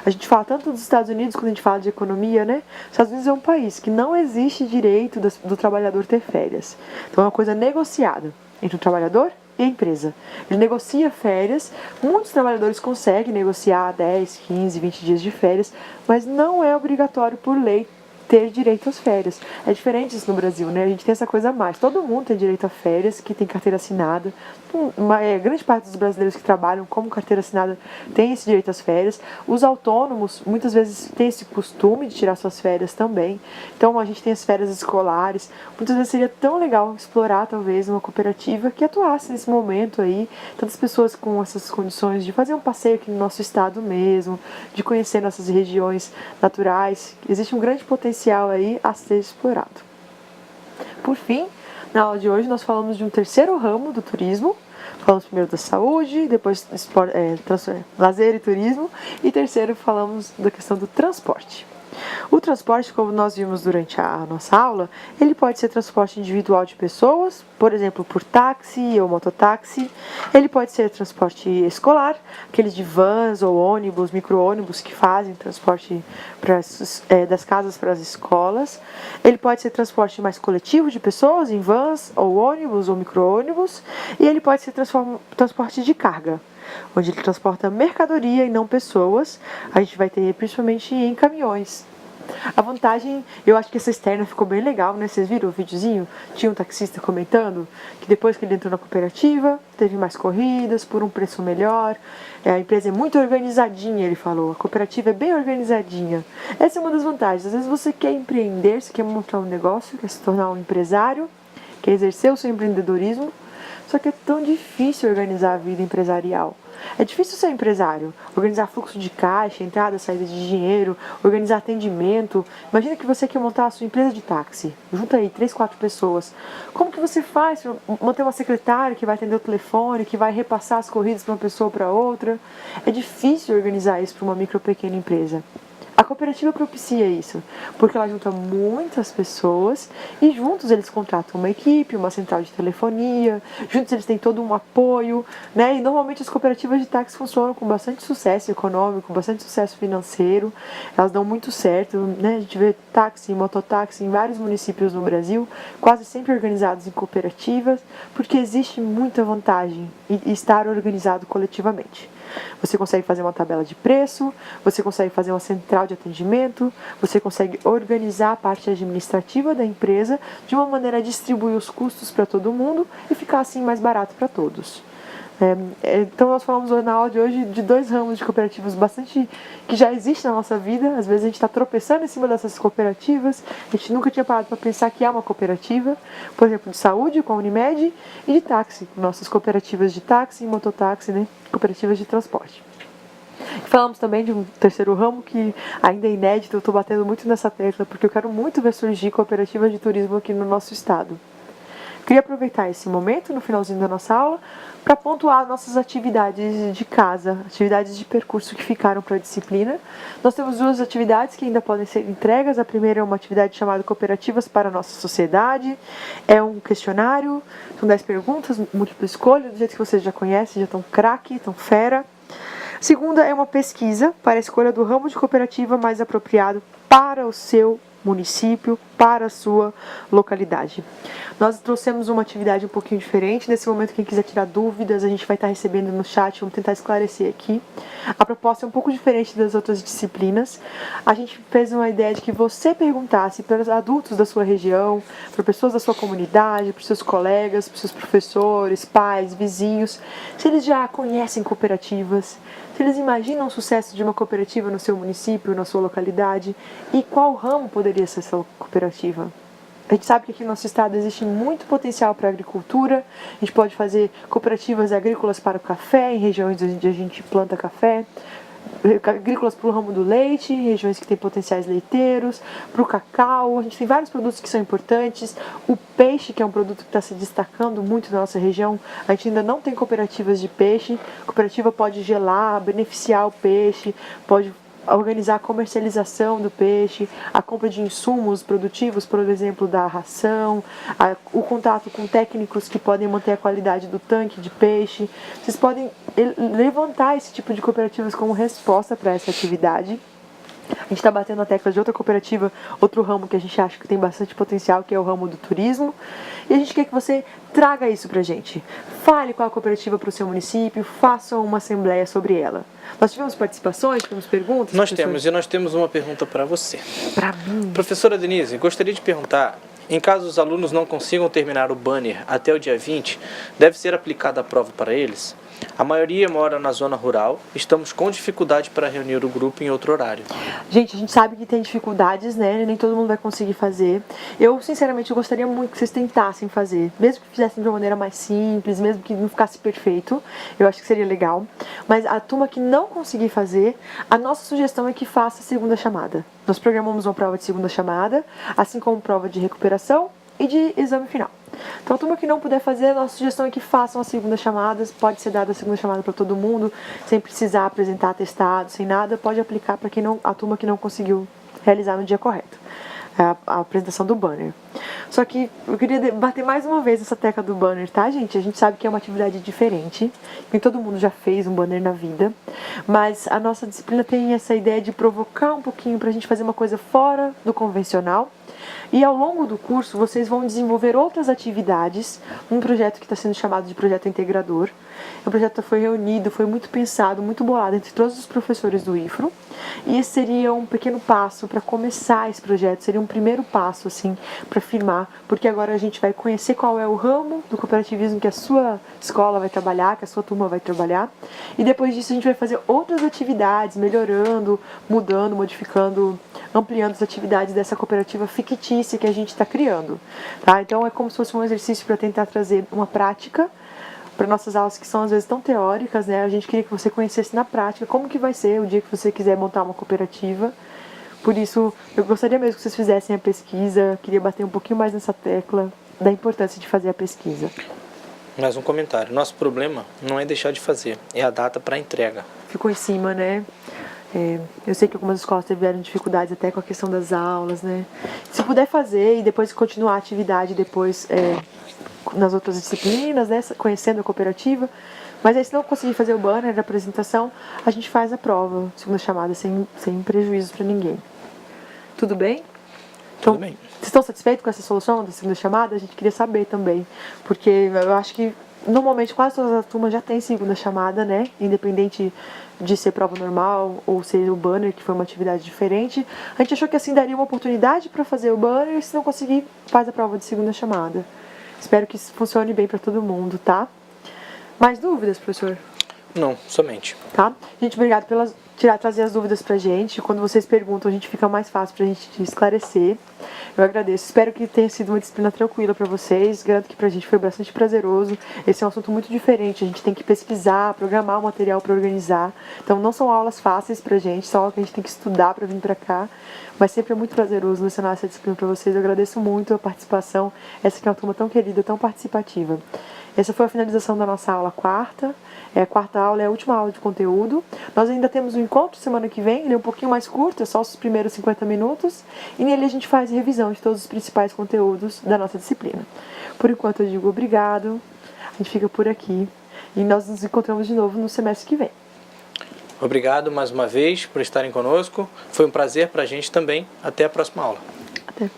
A gente fala tanto dos Estados Unidos quando a gente fala de economia, né? Os Estados Unidos é um país que não existe direito do trabalhador ter férias. Então é uma coisa negociada entre o trabalhador e a empresa. Ele negocia férias, muitos trabalhadores conseguem negociar 10, 15, 20 dias de férias, mas não é obrigatório por lei ter direito às férias. É diferente isso no Brasil, né? A gente tem essa coisa a mais. Todo mundo tem direito a férias, que tem carteira assinada. Grande parte dos brasileiros que trabalham como carteira assinada tem esse direito às férias. Os autônomos, muitas vezes, têm esse costume de tirar suas férias também. Então, a gente tem as férias escolares. Muitas vezes seria tão legal explorar, talvez, uma cooperativa que atuasse nesse momento aí. Tantas pessoas com essas condições de fazer um passeio aqui no nosso estado mesmo, de conhecer nossas regiões naturais. Existe um grande potencial aí a ser explorado. Por fim, na aula de hoje nós falamos de um terceiro ramo do turismo. Falamos primeiro da saúde, depois lazer e turismo, e terceiro falamos da questão do transporte. O transporte, como nós vimos durante a nossa aula, ele pode ser transporte individual de pessoas, por exemplo, por táxi ou mototáxi. Ele pode ser transporte escolar, aqueles de vans ou ônibus, micro-ônibus que fazem transporte das casas para as escolas. Ele pode ser transporte mais coletivo de pessoas, em vans ou ônibus ou micro-ônibus. E ele pode ser transporte de carga, onde ele transporta mercadoria e não pessoas. A gente vai ter principalmente em caminhões. A vantagem, eu acho que essa externa ficou bem legal, né? Vocês viram o videozinho? Tinha um taxista comentando que depois que ele entrou na cooperativa, teve mais corridas por um preço melhor. A empresa é muito organizadinha, ele falou. A cooperativa é bem organizadinha. Essa é uma das vantagens. Às vezes você quer empreender, você quer montar um negócio, quer se tornar um empresário, quer exercer o seu empreendedorismo, só que é tão difícil organizar a vida empresarial. É difícil ser empresário, organizar fluxo de caixa, entrada, saída de dinheiro, organizar atendimento. Imagina que você quer montar a sua empresa de táxi, junta aí 3, 4 pessoas. Como que você faz para manter uma secretária que vai atender o telefone, que vai repassar as corridas de uma pessoa para outra? É difícil organizar isso para uma micro ou pequena empresa. A cooperativa propicia isso, porque ela junta muitas pessoas e juntos eles contratam uma equipe, uma central de telefonia, juntos eles têm todo um apoio, né? E normalmente as cooperativas de táxi funcionam com bastante sucesso econômico, bastante sucesso financeiro, elas dão muito certo, né? A gente vê táxi e mototáxi em vários municípios no Brasil, quase sempre organizados em cooperativas, porque existe muita vantagem em estar organizado coletivamente. Você consegue fazer uma tabela de preço, você consegue fazer uma central de atendimento, você consegue organizar a parte administrativa da empresa de uma maneira a distribuir os custos para todo mundo e ficar assim mais barato para todos. Então nós falamos na aula de hoje de 2 ramos de cooperativas bastante que já existem na nossa vida. Às vezes a gente está tropeçando em cima dessas cooperativas, a gente nunca tinha parado para pensar que há uma cooperativa, por exemplo, de saúde com a Unimed e de táxi, nossas cooperativas de táxi e mototáxi, né? Cooperativas de transporte. Falamos também de um terceiro ramo que ainda é inédito, eu estou batendo muito nessa tecla porque eu quero muito ver surgir cooperativas de turismo aqui no nosso estado. Queria aproveitar esse momento, no finalzinho da nossa aula, para pontuar nossas atividades de casa, atividades de percurso que ficaram para a disciplina. Nós temos 2 atividades que ainda podem ser entregas. A primeira é uma atividade chamada Cooperativas para a Nossa Sociedade. É um questionário, são 10 perguntas, múltipla escolha, do jeito que vocês já conhecem, já estão craque, estão fera. A segunda é uma pesquisa para a escolha do ramo de cooperativa mais apropriado para o seu município, para a sua localidade. Nós trouxemos uma atividade um pouquinho diferente. Nesse momento, quem quiser tirar dúvidas, a gente vai estar recebendo no chat, vamos tentar esclarecer aqui. A proposta é um pouco diferente das outras disciplinas. A gente fez uma ideia de que você perguntasse para os adultos da sua região, para pessoas da sua comunidade, para os seus colegas, para os seus professores, pais, vizinhos, se eles já conhecem cooperativas, se eles imaginam o sucesso de uma cooperativa no seu município, na sua localidade, e qual ramo poderia ser essa cooperativa. A gente sabe que aqui no nosso estado existe muito potencial para a agricultura. A gente pode fazer cooperativas agrícolas para o café, em regiões onde a gente planta café, agrícolas para o ramo do leite, em regiões que têm potenciais leiteiros, para o cacau. A gente tem vários produtos que são importantes. O peixe, que é um produto que está se destacando muito na nossa região, a gente ainda não tem cooperativas de peixe. A cooperativa pode gelar, beneficiar o peixe, pode organizar a comercialização do peixe, a compra de insumos produtivos, por exemplo, da ração, o contato com técnicos que podem manter a qualidade do tanque de peixe. Vocês podem levantar esse tipo de cooperativas como resposta para essa atividade. A gente está batendo a tecla de outra cooperativa, outro ramo que a gente acha que tem bastante potencial, que é o ramo do turismo. E a gente quer que você traga isso pra gente. Fale qual a cooperativa para o seu município, faça uma assembleia sobre ela. Nós tivemos participações, tivemos perguntas? Nós temos uma pergunta para você. Para mim? Professora Denise, gostaria de perguntar, em caso os alunos não consigam terminar o banner até o dia 20, deve ser aplicada a prova para eles? A maioria mora na zona rural, estamos com dificuldade para reunir o grupo em outro horário. Gente, a gente sabe que tem dificuldades, né? Nem todo mundo vai conseguir fazer. Eu, sinceramente, gostaria muito que vocês tentassem fazer. Mesmo que fizessem de uma maneira mais simples, mesmo que não ficasse perfeito, eu acho que seria legal. Mas a turma que não conseguir fazer, a nossa sugestão é que faça a segunda chamada. Nós programamos uma prova de segunda chamada, assim como prova de recuperação e de exame final. Então, a turma que não puder fazer, a nossa sugestão é que façam as segundas chamadas. Pode ser dada a segunda chamada para todo mundo, sem precisar apresentar atestado, sem nada. Pode aplicar para a turma que não conseguiu realizar no dia correto a apresentação do banner. Só que eu queria bater mais uma vez essa tecla do banner, tá, gente? A gente sabe que é uma atividade diferente, nem todo mundo já fez um banner na vida, mas a nossa disciplina tem essa ideia de provocar um pouquinho para a gente fazer uma coisa fora do convencional. E ao longo do curso, vocês vão desenvolver outras atividades, um projeto que está sendo chamado de projeto integrador. O projeto foi reunido, foi muito pensado, muito bolado entre todos os professores do IFRO. E esse seria um pequeno passo para começar esse projeto, seria um primeiro passo, assim, para firmar, porque agora a gente vai conhecer qual é o ramo do cooperativismo que a sua escola vai trabalhar, que a sua turma vai trabalhar. E depois disso a gente vai fazer outras atividades, melhorando, mudando, modificando, ampliando as atividades dessa cooperativa fictícia que a gente está criando, tá? Então é como se fosse um exercício para tentar trazer uma prática para nossas aulas que são às vezes tão teóricas, né? A gente queria que você conhecesse na prática como que vai ser o dia que você quiser montar uma cooperativa. Por isso, eu gostaria mesmo que vocês fizessem a pesquisa, queria bater um pouquinho mais nessa tecla da importância de fazer a pesquisa. Mais um comentário. Nosso problema não é deixar de fazer, é a data para entrega. Ficou em cima, né? Eu sei que algumas escolas tiveram dificuldades até com a questão das aulas, né? Se puder fazer e depois continuar a atividade depois nas outras disciplinas, né? Conhecendo a cooperativa. Mas aí se não conseguir fazer o banner da apresentação, a gente faz a prova, segunda chamada, sem prejuízo para ninguém. Tudo bem? Então, Tudo bem. Vocês estão satisfeitos com essa solução da segunda chamada? A gente queria saber também, porque eu acho que normalmente quase todas as turmas já têm segunda chamada, né? Independente de ser prova normal ou ser o banner, que foi uma atividade diferente. A gente achou que assim daria uma oportunidade para fazer o banner e se não conseguir, faz a prova de segunda chamada. Espero que isso funcione bem para todo mundo, tá? Mais dúvidas, professor? Não, somente. Tá? Gente, obrigado por trazer as dúvidas pra gente. Quando vocês perguntam, a gente fica mais fácil pra gente esclarecer. Eu agradeço. Espero que tenha sido uma disciplina tranquila pra vocês. Garanto que pra gente foi bastante prazeroso. Esse é um assunto muito diferente. A gente tem que pesquisar, programar o material pra organizar. Então, não são aulas fáceis pra gente, são aulas que a gente tem que estudar pra vir pra cá. Mas sempre é muito prazeroso lecionar essa disciplina pra vocês. Eu agradeço muito a participação. Essa que é uma turma tão querida, tão participativa. Essa foi a finalização da nossa aula quarta. A quarta aula é a última aula de conteúdo. Nós ainda temos um encontro semana que vem, ele é um pouquinho mais curto, é só os primeiros 50 minutos. E nele a gente faz revisão de todos os principais conteúdos da nossa disciplina. Por enquanto eu digo obrigado, a gente fica por aqui. E nós nos encontramos de novo no semestre que vem. Obrigado mais uma vez por estarem conosco. Foi um prazer pra gente também. Até a próxima aula. Até.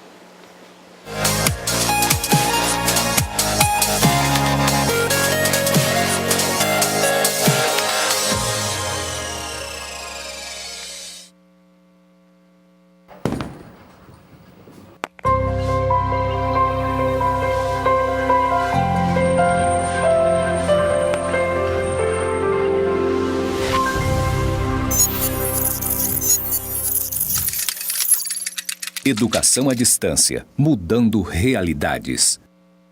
Educação à distância, mudando realidades.